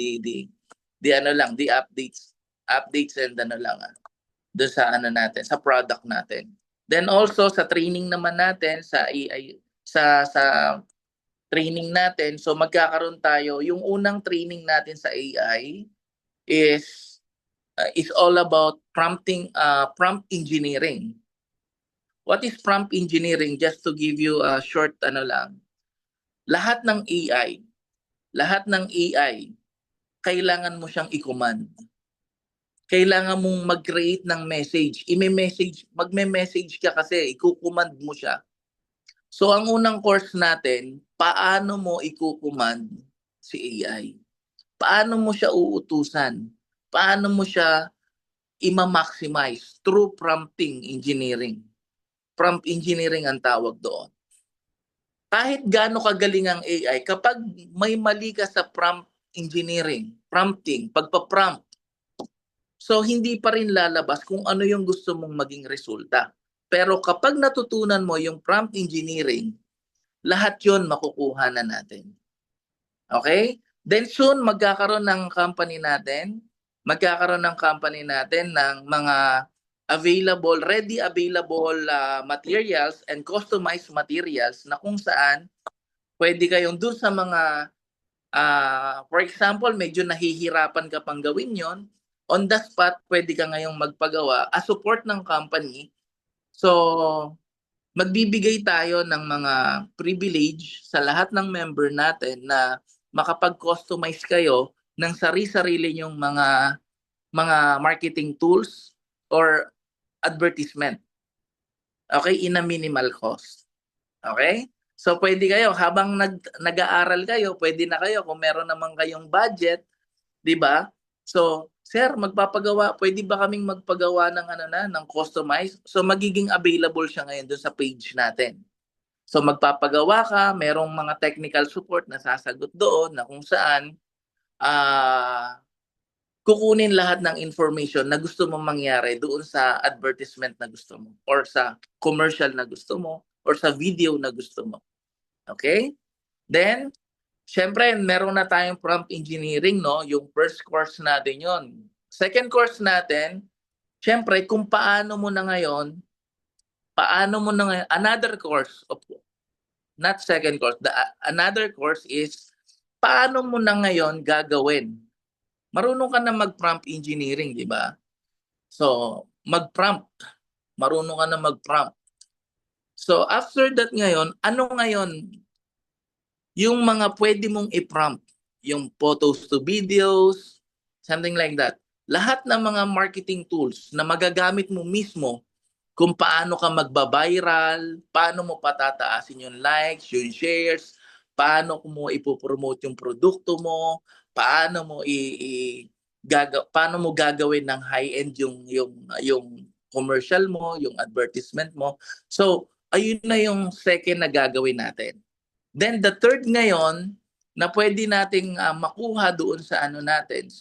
updates and do sa natin, sa product natin. Then also sa training naman natin sa AI, sa training natin, so magkakaroon tayo, yung unang training natin sa AI is all about prompt engineering. What is prompt engineering? Just to give you a short lahat ng AI, kailangan mo siyang i-command. Kailangan mong mag-create ng message. Magme-message ka kasi, i-command mo siya. So ang unang course natin, paano mo i-command si AI? Paano mo siya uutusan? Paano mo siya i-maximize through prompting engineering? Prompt engineering ang tawag doon. Kahit gaano kagaling ang AI, kapag may mali ka sa prompt engineering, prompting, pagpa-prompt, so hindi pa rin lalabas kung ano yung gusto mong maging resulta. Pero kapag natutunan mo yung prompt engineering, lahat yon makukuha na natin. Okay? Then soon, magkakaroon ng company natin ng mga ready available materials and customized materials na kung saan pwede kayong dun sa mga, for example, medyo nahihirapan ka pang gawin yon, on the spot, pwede ka ngayong magpagawa as support ng company. So, magbibigay tayo ng mga privilege sa lahat ng member natin na makapag-customize kayo ng sarili-sarili nyong mga marketing tools or advertisement. Okay? In a minimal cost. Okay? So, pwede kayo, habang nag-aaral kayo, pwede na kayo kung meron naman kayong budget, di ba? So, sir, pwede ba kaming magpagawa ng customize? So, magiging available siya ngayon doon sa page natin. So, magpapagawa ka, merong mga technical support na sasagot doon na kung saan kukunin lahat ng information na gusto mong mangyari doon sa advertisement na gusto mo or sa commercial na gusto mo or sa video na gusto mo. Okay? Then, syempre, meron na tayong prompt engineering, no? Yung first course natin yon. Second course natin, Siyempre, kung paano mo na ngayon, another course, not second course, another course is, paano mo na ngayon gagawin? Marunong ka na mag-prompt engineering, di ba? So, mag-prompt. Marunong ka na mag-prompt. So, after that ngayon, ano ngayon yung mga pwede mong i-prompt? Yung photos to videos, something like that. Lahat ng mga marketing tools na magagamit mo mismo kung paano ka magba-viral, paano mo patataasin yung likes, yung shares, paano mo ipopromote yung produkto mo, paano mo gagawin ng high-end yung commercial mo, yung advertisement mo. So, ayun na yung second na gagawin natin. Then the third ngayon na pwede nating makuha doon sa ano natin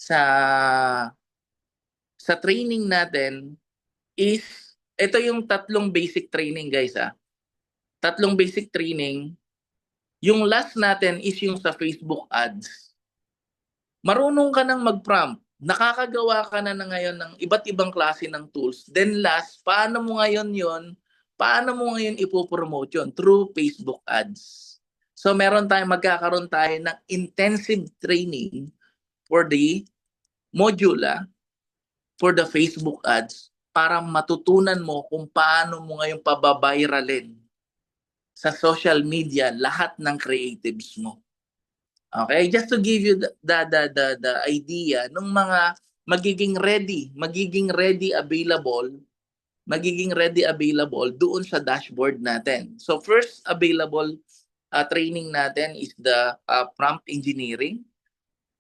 sa training natin is ito yung tatlong basic training, guys. Tatlong basic training. Yung last natin is yung sa Facebook ads. Marunong ka nang mag-prompt. Nakakagawa ka na ngayon ng iba't ibang klase ng tools. Then last, paano mo ngayon ipopromote yun? Through Facebook ads. So magkakaroon tayo ng intensive training for the module for the Facebook ads para matutunan mo kung paano mo ngayon pababayralin sa social media lahat ng creatives mo. Okay, just to give you the idea ng mga magiging ready available doon sa dashboard natin. So first available training natin is the prompt engineering.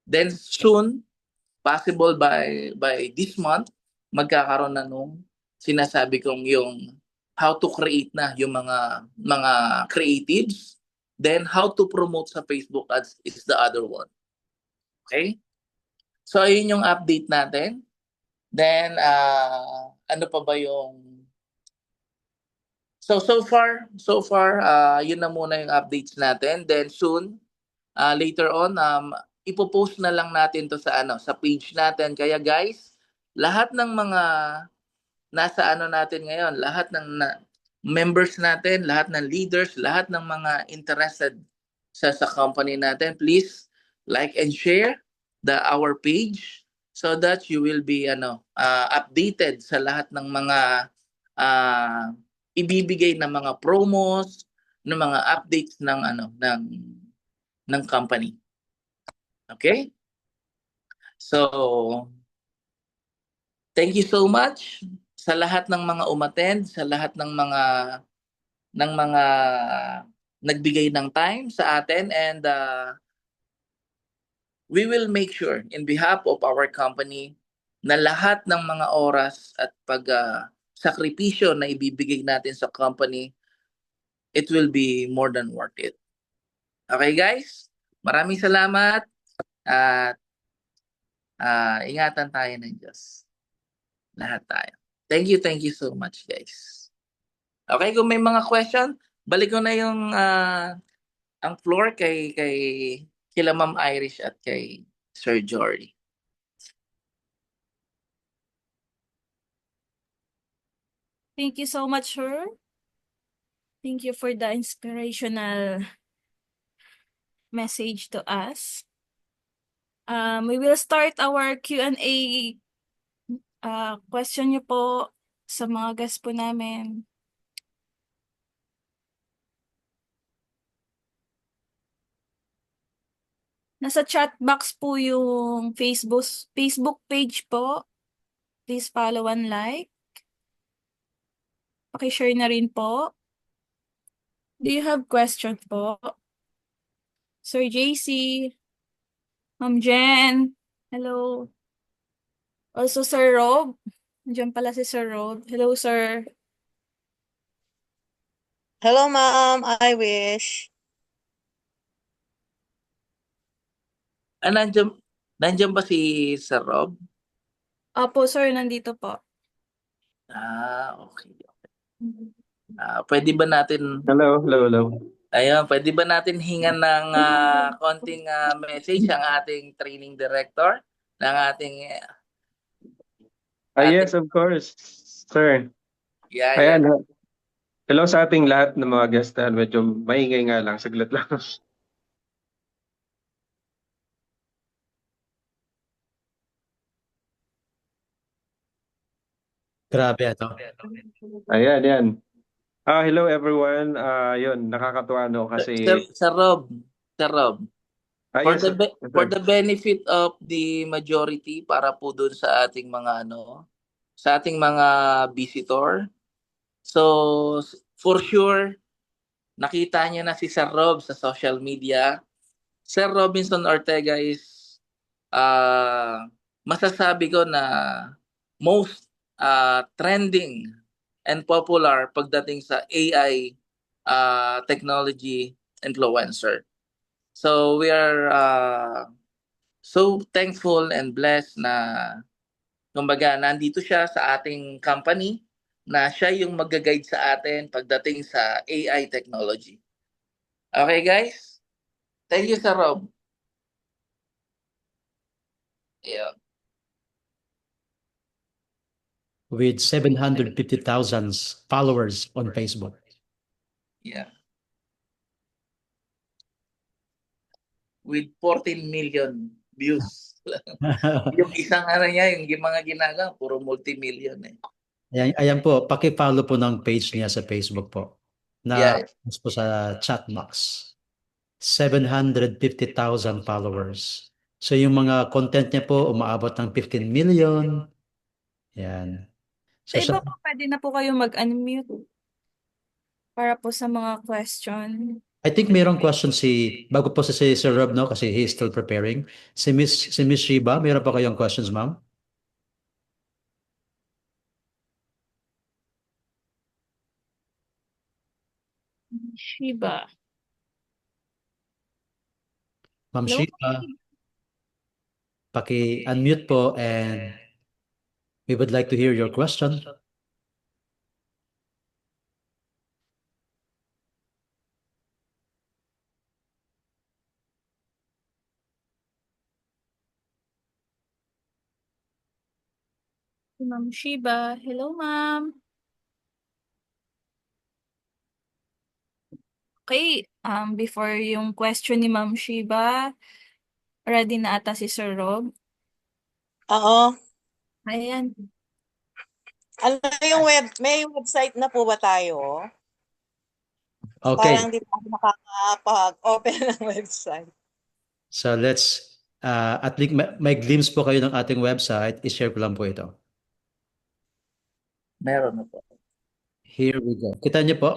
Then soon, possible by this month, magkakaroon na nung sinasabi kong yung how to create na yung mga creatives. Then how to promote sa Facebook ads is the other one. Okay? So ayun yung update natin. Then ano pa ba yung So far yun na muna yung updates natin. Then soon later on ipopost na lang natin to sa page natin. Kaya guys, lahat ng mga nasa natin ngayon, lahat ng members natin, lahat ng leaders, lahat ng mga interested sa company natin, please like and share our page so that you will be updated sa lahat ng mga ibibigay na mga promos, ng mga updates ng company. Okay? So thank you so much sa lahat ng mga umattend, sa lahat ng mga nagbigay ng time sa atin, and we will make sure in behalf of our company na lahat ng mga oras at sakripisyo na ibibigay natin sa company, it will be more than worth it. Okay guys? Maraming salamat at ingatan tayo ng Diyos. Lahat tayo. Thank you so much, guys. Okay, kung may mga question, balik ko na yung ang floor kila Ma'am Irish at kay Sir Jory. Thank you so much, sir. Thank you for the inspirational message to us. We will start our Q&A question niyo po sa mga guests po namin. Nasa chat box po yung Facebook page po. Please follow and like. Paki-share na rin po. Do you have question po? Sir JC, Ma'am Jen, hello. Also Sir Rob. Nandiyan pala si Sir Rob. Hello, sir. Hello, ma'am. I wish. Nandiyan ba si Sir Rob? Opo, sir. Nandito po. Okay. Pwede ba natin... Hello. Ayun, pwede ba natin hingan ng konting message ang ating training director, ng ating Ating, Yes, of course, sir. yeah, yeah. Ayan, hello sa ating lahat ng mga guest. Medyo maingay nga lang, saglit lang. Grabe ito. Ayan, yan. Hello everyone. Yun, nakakatuwa no kasi Sir Rob, Sir Rob, for yes, the yes, for sir. the benefit of the majority, para po dun sa ating mga sa ating mga visitor. So for sure nakita niyo na si Sir Rob sa social media. Sir Robinson Ortega is masasabi ko na most trending and popular pagdating sa AI technology influencer. So we are so thankful and blessed na kumbaga nandito siya sa ating company, na siya yung mag-guide sa atin pagdating sa AI technology. Okay guys? Thank you, Sir Rob. Yeah. With 750,000 followers on Facebook. Yeah. With 14 million views. Yung isang niya, yung mga ginagawa, puro multi-million eh. Ayan po, paki-follow po ng page niya sa Facebook po. Yeah. Po sa chat box. 750,000 followers. So yung mga content niya po umaabot ng 15 million. Yan. Sa iba po, pwede na po kayo mag-unmute para po sa mga question. I think mayroong question bago po si Sir Rob, no, kasi he is still preparing. Si Miss Shiba, mayroon pa kayong questions, ma'am? Shiba. Ma'am Shiba, paki-unmute po and we would like to hear your question. Ma'am Shiba. Hello, ma'am. Okay, before yung question ni Ma'am Shiba, ready na ata si Sir Rob? Oo. Ayan. Ano yung may website na po ba tayo? Okay. Parang di pa ako nakaka-open ng website. So let's, at least may glimpse po kayo ng ating website. I-share ko lang po ito. Meron na po. Here we go. Kita niyo po?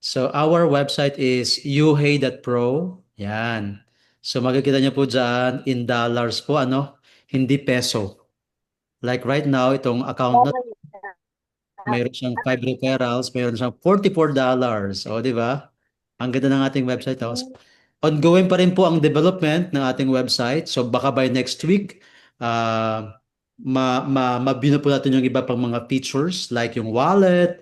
So our website is uhey.pro. Yan. So makikita niyo po dyan in dollars po, hindi peso. Like right now, itong account na mayroon siyang 5 referrals, mayroon siyang $44. O, di ba? Ang ganda ng ating website. Ongoing pa rin po ang development ng ating website. So baka by next week, mabino po natin yung iba pang mga features like yung wallet,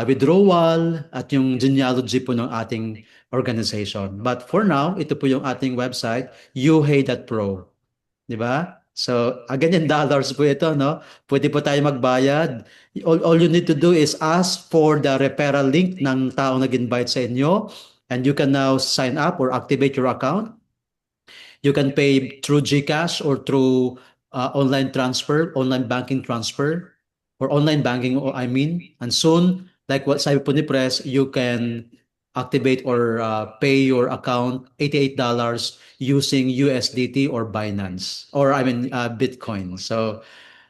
withdrawal, at yung genealogy po ng ating organization. But for now, ito po yung ating website, uhey.pro. Di ba? So, again, in dollars po ito, no? Pwede po tayo magbayad. All you need to do is ask for the referral link ng taong nag-invite sa inyo, and you can now sign up or activate your account. You can pay through GCash or through online transfer, online banking transfer, or online banking, I mean. And soon, like what sabi po ni Press, you can activate or pay your account $88 using USDT or Binance, or Bitcoin. So,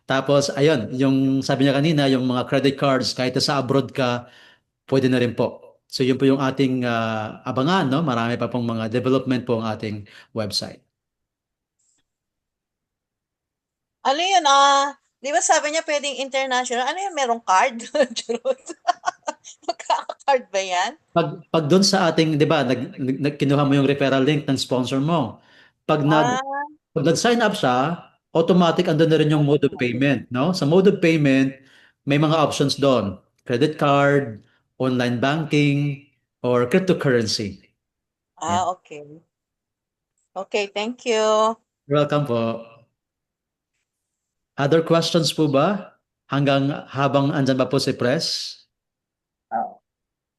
tapos, ayun, yung sabi niya kanina, yung mga credit cards, kahit sa abroad ka, pwede na rin po. So, yun po yung ating abangan, no? Marami pa pong mga development po ang ating website. Ano yun, di ba sabi niya pwedeng international? Ano yun, merong card? Magkaka-card ba yan? Pag doon sa ating, di ba, kinuha mo yung referral link ng sponsor mo. Pag nag-sign up siya, automatic andun na rin yung mode of payment, no? Sa mode of payment, may mga options doon. Credit card, online banking, or cryptocurrency. Okay. Okay, thank you. Welcome po. Other questions po ba? Habang andyan pa po si Press?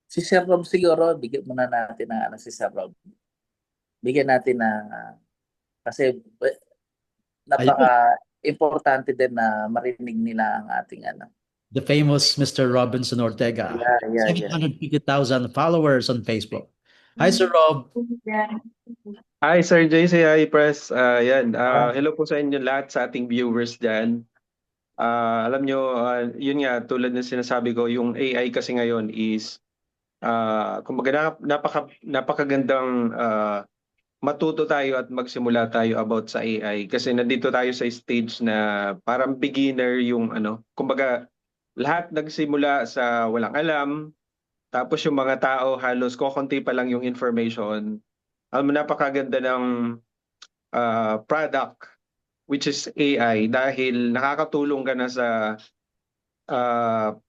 Si Sir Rob siguro, bigyan muna natin ng si Sir Rob. Bigyan natin ng kasi napaka-importante din na marinig nila ang ating The famous Mr. Robinson Ortega. Yeah. 750,000 followers on Facebook. Hi, Sir Rob. Hi, Sir JC. Hi, Press. Hello po sa inyo lahat sa ating viewers dyan. Alam nyo, yun nga, tulad ng sinasabi ko, yung AI kasi ngayon is, kumbaga napakagandang matuto tayo at magsimula tayo about sa AI. Kasi nandito tayo sa stage na parang beginner yung kumbaga lahat nagsimula sa walang alam, tapos yung mga tao halos kokonti pa lang yung information. Napakaganda ng product which is AI dahil nakakatulong ka na sa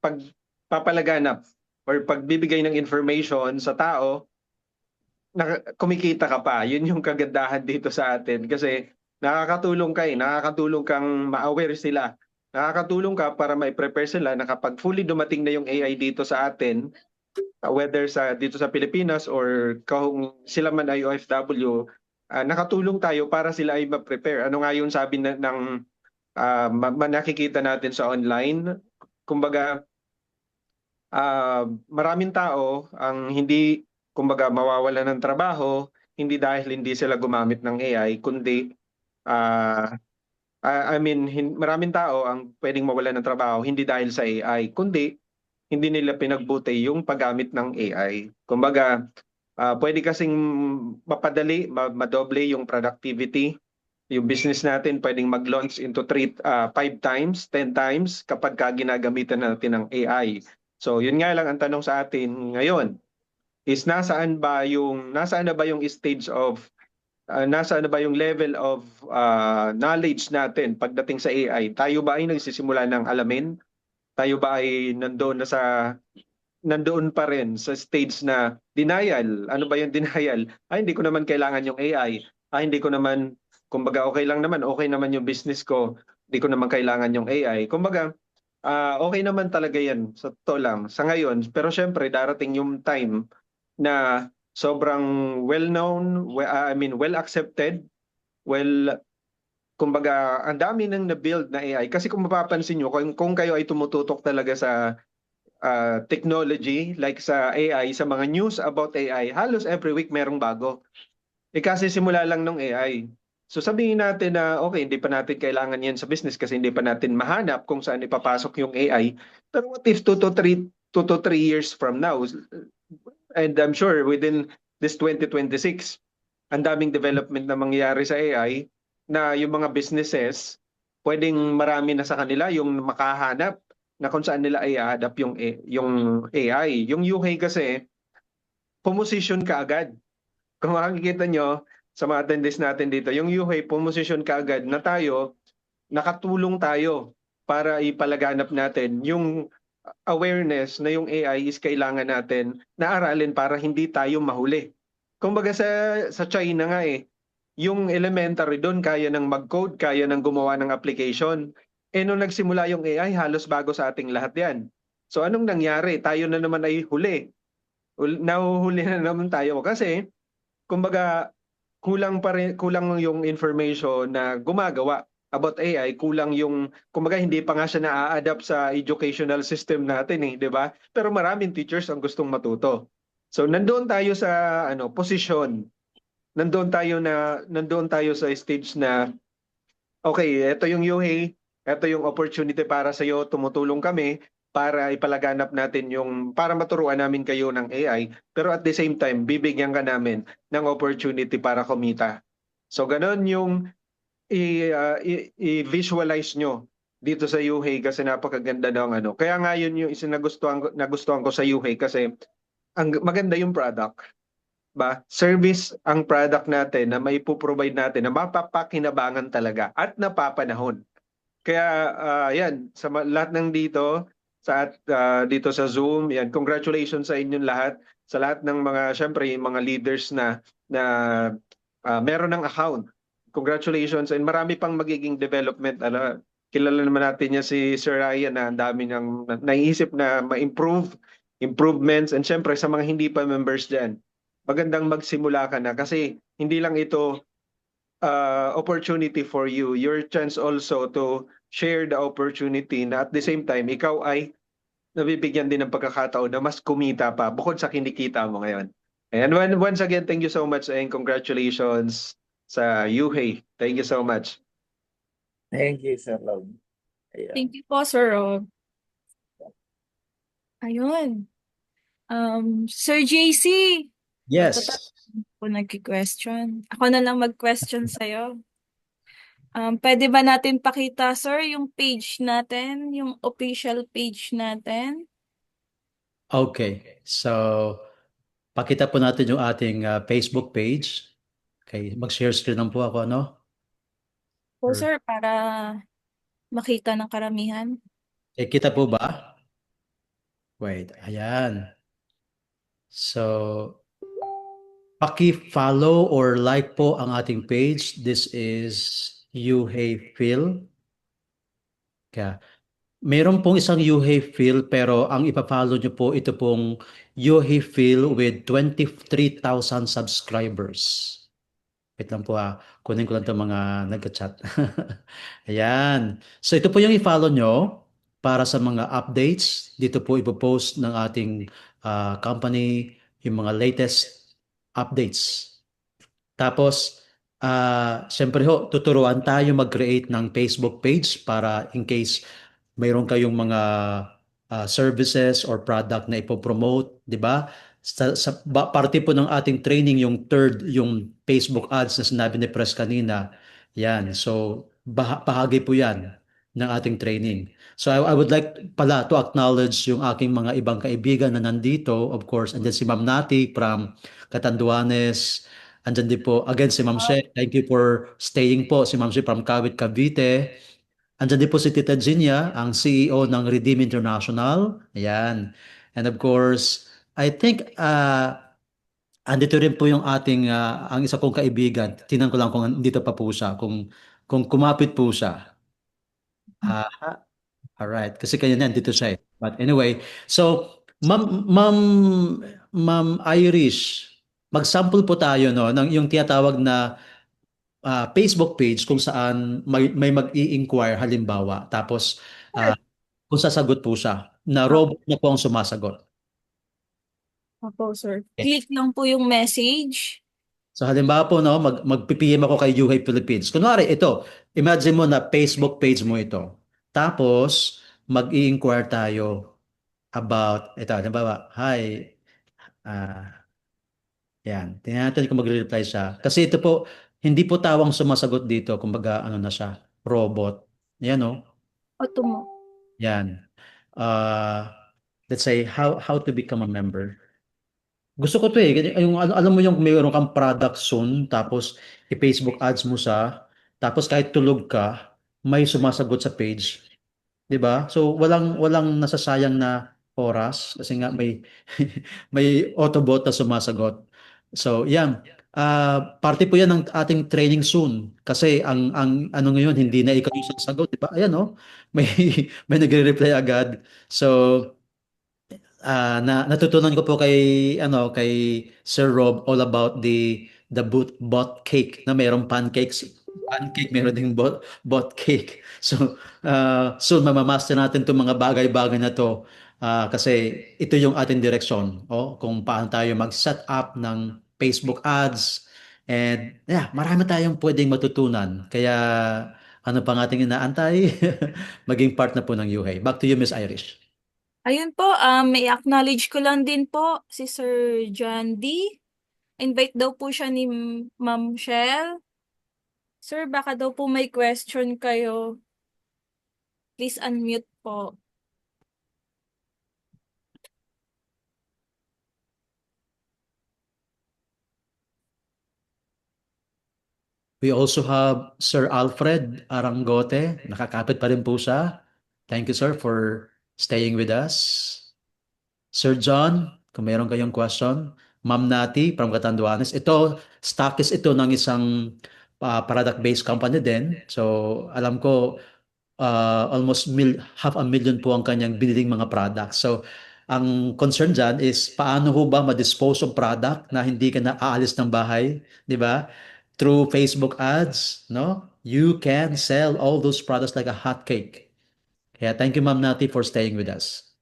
pagpapalaganap or pagbibigay ng information sa tao na kumikita ka pa. Yun yung kagandahan dito sa atin kasi nakakatulong kang ma-aware sila. Nakakatulong ka para ma-prepare sila na kapag fully dumating na yung AI dito sa atin, whether dito sa Pilipinas or kung sila man ay OFW, nakatulong tayo para sila ay ma-prepare. Ano nga yung sabi ng nakikita natin sa online? Kumbaga, maraming tao ang hindi, kumbaga, mawawala ng trabaho, hindi dahil hindi sila gumamit ng AI, kundi, maraming tao ang pwedeng mawala ng trabaho, hindi dahil sa AI, kundi hindi nila pinagbuti yung paggamit ng AI. Kumbaga, pwede kasing mapadali, madoble yung productivity. Yung business natin pwedeng mag-launch into 5 times, 10 times kapag ginagamitan natin ng AI. So yun nga lang ang tanong sa atin ngayon is nasaan na ba yung stage of nasaan na ba yung level of knowledge natin pagdating sa AI? Tayo ba ay nagsisimula ng alamin? Tayo ba ay nandoon pa rin sa stage na denial? Ano ba yung denial? Hindi ko naman kailangan yung AI. Hindi ko naman, kumbaga okay naman yung business ko. Hindi ko naman kailangan yung AI. Kumbaga, okay naman talaga yan sa totoo lang sa ngayon. Pero syempre darating yung time na sobrang well-known, well accepted, kumbaga ang dami nang na-build na AI. Kasi kung mapapansin nyo, kung kayo ay tumututok talaga sa technology, like sa AI, sa mga news about AI, halos every week merong bago. Kasi simula lang ng AI. So sabihin natin na okay, hindi pa natin kailangan yan sa business kasi hindi pa natin mahanap kung saan ipapasok yung AI. Pero what if 2 to 3 years from now, and I'm sure within this 2026, ang daming development na mangyayari sa AI na yung mga businesses, pwedeng marami na sa kanila yung makahanap na kung saan nila i-adapt yung AI. Yung UHEI kasi, pumosisyon ka agad. Kung makikita nyo, sa mga attendees natin dito, yung UHEI, pumosisyon ka agad na nakatulong tayo para ipalaganap natin yung awareness na yung AI is kailangan natin na aralin para hindi tayo mahuli. Kumbaga sa China nga yung elementary doon kaya nang mag-code, kaya nang gumawa ng application. Nung nagsimula yung AI, halos bago sa ating lahat yan. So anong nangyari? Tayo na naman ay huli. Nahuhuli na naman tayo kasi kumbaga kulang yung information na gumagawa about AI, kulang yung, kumbaga hindi pa nga siya na-adapt sa educational system natin di ba? Pero maraming teachers ang gustong matuto. So nandoon tayo sa posisyon. Nandoon tayo sa stage na okay, ito yung UHEI, ito yung opportunity para sa iyo, tumutulong kami para ipalaganap natin para maturuan namin kayo ng AI, pero at the same time, bibigyan ka namin ng opportunity para kumita. So ganon yung i-visualize nyo dito sa UHEI kasi napakaganda ng Kaya nga yun yung nagustuhan ko sa UHEI kasi ang maganda yung product. Service ang product natin na may provide natin na mapapakinabangan talaga at napapanahon. Kaya yan, sa lahat ng dito sa Zoom, yan, congratulations sa inyong lahat, sa lahat ng syempre, mga leaders na meron ng account. Congratulations and marami pang magiging development kilala naman natin niya si Sir Ryan na ang dami niyang naiisip na ma-improve, improvements, and syempre sa mga hindi pa members dyan, magandang magsimula ka na kasi hindi lang ito opportunity for you, your chance also to share the opportunity na at the same time, ikaw ay nabibigyan din ng pagkakataon na mas kumita pa bukod sa kinikita mo ngayon. And once again, thank you so much and congratulations sa UHEY. Thank you so much. Thank you, Sir Rob. Ayan. Thank you po, Sir Rob. Ayun. Sir JC, Yes. po nag-question. Ako na lang mag-question sa'yo. Pwede ba natin pakita, sir, yung page natin, yung official page natin? Okay. So, pakita po natin yung ating Facebook page. Okay, mag-share screen lang po ako, ano? Po, sir, para makita ng karamihan. Kita po ba? Wait, ayan. So, paki-follow or like po ang ating page. This is UHEY Phil. Kaya, meron pong isang UHEY Phil pero ang ipa-follow nyo po ito pong UHEY Phil with 23,000 subscribers. Wait lang po kunin ko lang itong mga nag-chat. Ayan. So ito po yung i-follow nyo para sa mga updates. Dito po ipopost ng ating company yung mga latest updates. Tapos, siyempre tuturuan tayo mag-create ng Facebook page para in case mayroon kayong mga services or product na ipopromote, di ba? Parte po ng ating training yung yung Facebook ads na sinabi ni Pres kanina. Yan. So, bahagi po yan ng ating training. So, I would like pala to acknowledge yung aking mga ibang kaibigan na nandito, of course, and then si Ma'am Nati from Catanduanes. Andyan din po, again, si Ma'am She. Thank you for staying po. Si Ma'am She from Kawit, Cavite. Andyan din po si Tita Jinya, ang CEO ng Redeem International. Ayan. And of course, I think andito rin po yung ating ang isa kong kaibigan. Tingnan ko lang kung dito pa po siya, kung kumapit po siya. All right, kasi kanya dito siya. But anyway, so Ma'am Irish, mag-sample po tayo no ng yung tinatawag na Facebook page kung saan may mag-i-inquire halimbawa tapos kung sasagot po siya na robot na po ang sumasagot. Opo, sir. Click lang po yung message. So halimbawa po no, mag-PM ako kay UHEY Philippines. Kunwari ito, imagine mo na Facebook page mo ito. Tapos mag-i-inquire tayo about ito, halimbawa, hi. Yan, tingnan natin kung magre-reply siya. Kasi ito po, hindi po tawang sumasagot dito, kumbaga ano na siya, robot. Yan no. Otomo. Yan. Let's say how to become a member. Gusto ko 'to yung alam mo yung mayroon kang product soon tapos i-Facebook ads mo sa tapos kahit tulog ka, may sumasagot sa page. 'Di ba? So walang nasasayang na oras kasi nga may may Autobot na sumasagot. So yan. Parte po yan ng ating training soon kasi ang ano ngayon hindi na ikaw yung sasagot, 'di ba? Ayan oh. May may nagre-reply agad. So natutunan ko po kay Sir Rob all about the bot cake na mayroong pancake, meron ding bot cake. So soon mamamaster natin 'tong mga bagay-bagay na to kasi ito yung ating direksyon kung paano tayo mag-set up ng Facebook ads and marami tayong pwedeng matutunan. Kaya ano pang ating inaantay? Maging part na po ng UHEY. Back to you, Miss Irish. Ayun po, may acknowledge ko lang din po si Sir John D. Invite daw po siya ni Ma'am Shell. Sir, baka daw po may question kayo. Please unmute po. We also have Sir Alfred Arangote. Nakakapit pa rin po siya. Thank you, sir, for staying with us. Sir John, kung meron kayong question. Ma'am Nati from Catanduanes. Ito, stockist ito ng isang product-based company din. So, alam ko, almost 500,000 po ang kanyang biniling mga products. So, ang concern dyan is paano ho ba ma-dispose of product na hindi ka na aalis ng bahay, di ba? Through Facebook ads, no? You can sell all those products like a hot cake. Kaya thank you, Ma'am Nati, for staying with us.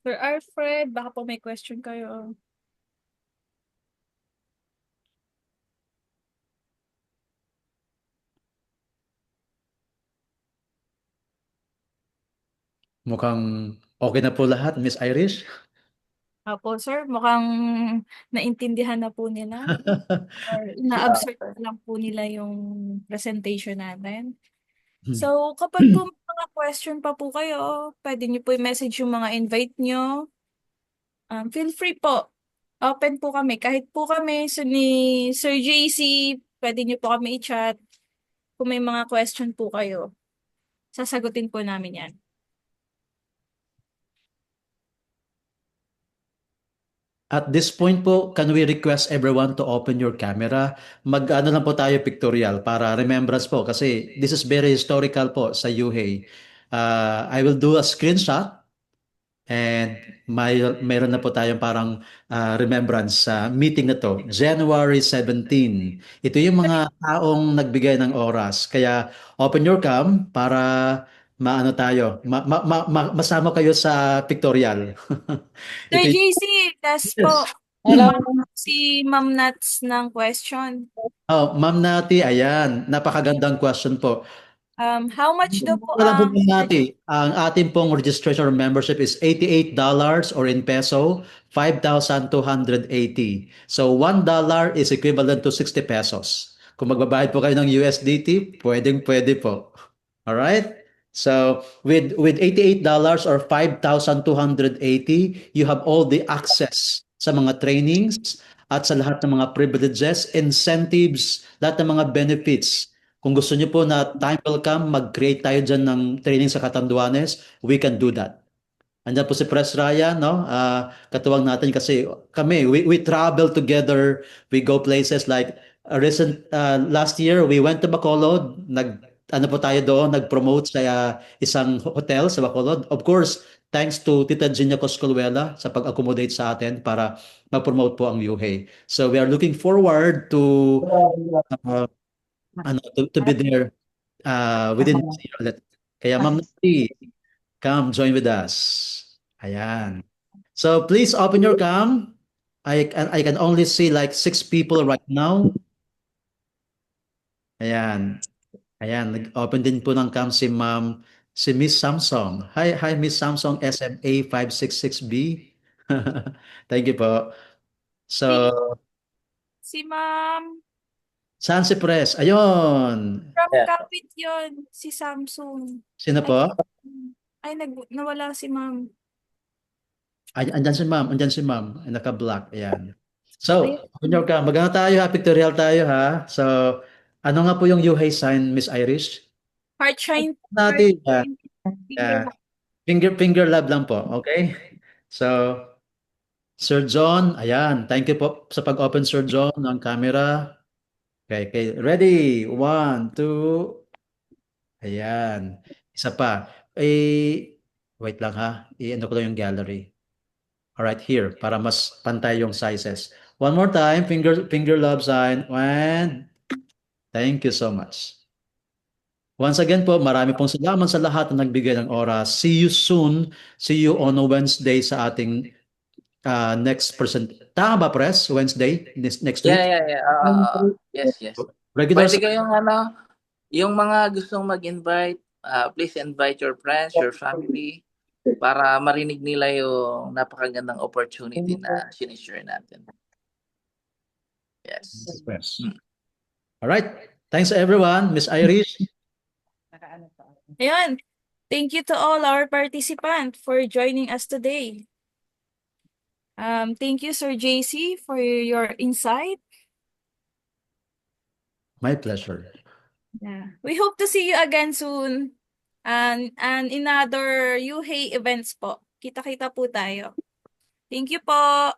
Sir Alfred, baka po may question kayo. Mukhang okay na po lahat, Miss Irish. Apo, sir, mukhang naintindihan na po nila. Or na-observe lang po nila yung presentation natin. So, kapag po may mga question pa po kayo, pwede niyo po i-message yung mga invite niyo. Feel free po. Open po kami. Kahit po kami ni Sir JC, pwede niyo po kami i-chat. Kung may mga question po kayo, sasagutin po namin yan. At this point po, can we request everyone to open your camera? Mag-ano lang po tayo pictorial para remembrance po kasi this is very historical po sa UHEI. I will do a screenshot and mayroon na po tayong parang remembrance sa meeting na to. January 17. Ito yung mga taong nagbigay ng oras. Kaya open your cam para maano tayo, masama kayo sa pictorial. Sir Ito JC, last po. Hello. Si Ma'am Nats ng question. Ma'am Nati, ayan, napakagandang question po. How much daw po Wala po Ma'am Nati, ang ating pong registration or membership is $88 or in peso, 5,280. So $1 is equivalent to 60 pesos. Kung magbabayad po kayo ng USDT, pwede po. All right? So with $88 or 5,280, you have all the access sa mga trainings at sa lahat ng mga privileges, incentives, lahat ng mga benefits. Kung gusto niyo po na time will come, mag-create tayo dyan ng training sa Catanduanes, we can do that. Andiyan po si Pres Ryan, no? Katuwang natin kasi kami, we travel together, we go places like last year, we went to Bacolod, ano po tayo doon, nag-promote sa isang hotel sa Bacolod. Of course, thanks to Tita Gina Coscoluela sa pag-accommodate sa atin para mag-promote po ang UHEI. So we are looking forward to to be there within this year ulit. Kaya Ma'am Nati, come join with us. Ayan. So please open your cam. I can only see like 6 people right now. Ayan. Ayan, nag-open din po ng cam si Miss Samsung. Hi Miss Samsung SMA 566B. Thank you po. So, Si Ma'am. saan si Pres? Ayun. From Kapit yun, si Samsung. Sino po? Ay, nawala si Ma'am. Andyan si Ma'am. Naka-black. Ayan. So, open your cam. Maganda tayo ha. Pictorial tayo ha. So, ano nga po yung UHEI sign, Miss Irish? Heart shine. Natin. Finger love lang po. Okay? So, Sir John, ayan. Thank you po sa pag-open, Sir John, ng camera. Okay. Ready? 1, 2. Ayan. Isa pa. Wait lang ha. I-ano ko lang yung gallery. Alright, here. Para mas pantay yung sizes. One more time. Finger love sign. And thank you so much. Once again po, marami pong salamat sa lahat na nagbigay ng oras. See you soon. See you on a Wednesday sa ating next present. Tama ba, Pres? Wednesday? Next week? Yeah. Yes. Regular Pwede kayong yung mga gustong mag-invite, please invite your friends, your family, para marinig nila yung napakagandang opportunity na sinishare natin. Yes. All right. Thanks everyone. Miss Irish. Ayan. Thank you to all our participants for joining us today. Thank you, Sir JC, for your insight. My pleasure. Yeah. We hope to see you again soon. And in other UHEI events po. Kita-kita po tayo. Thank you po.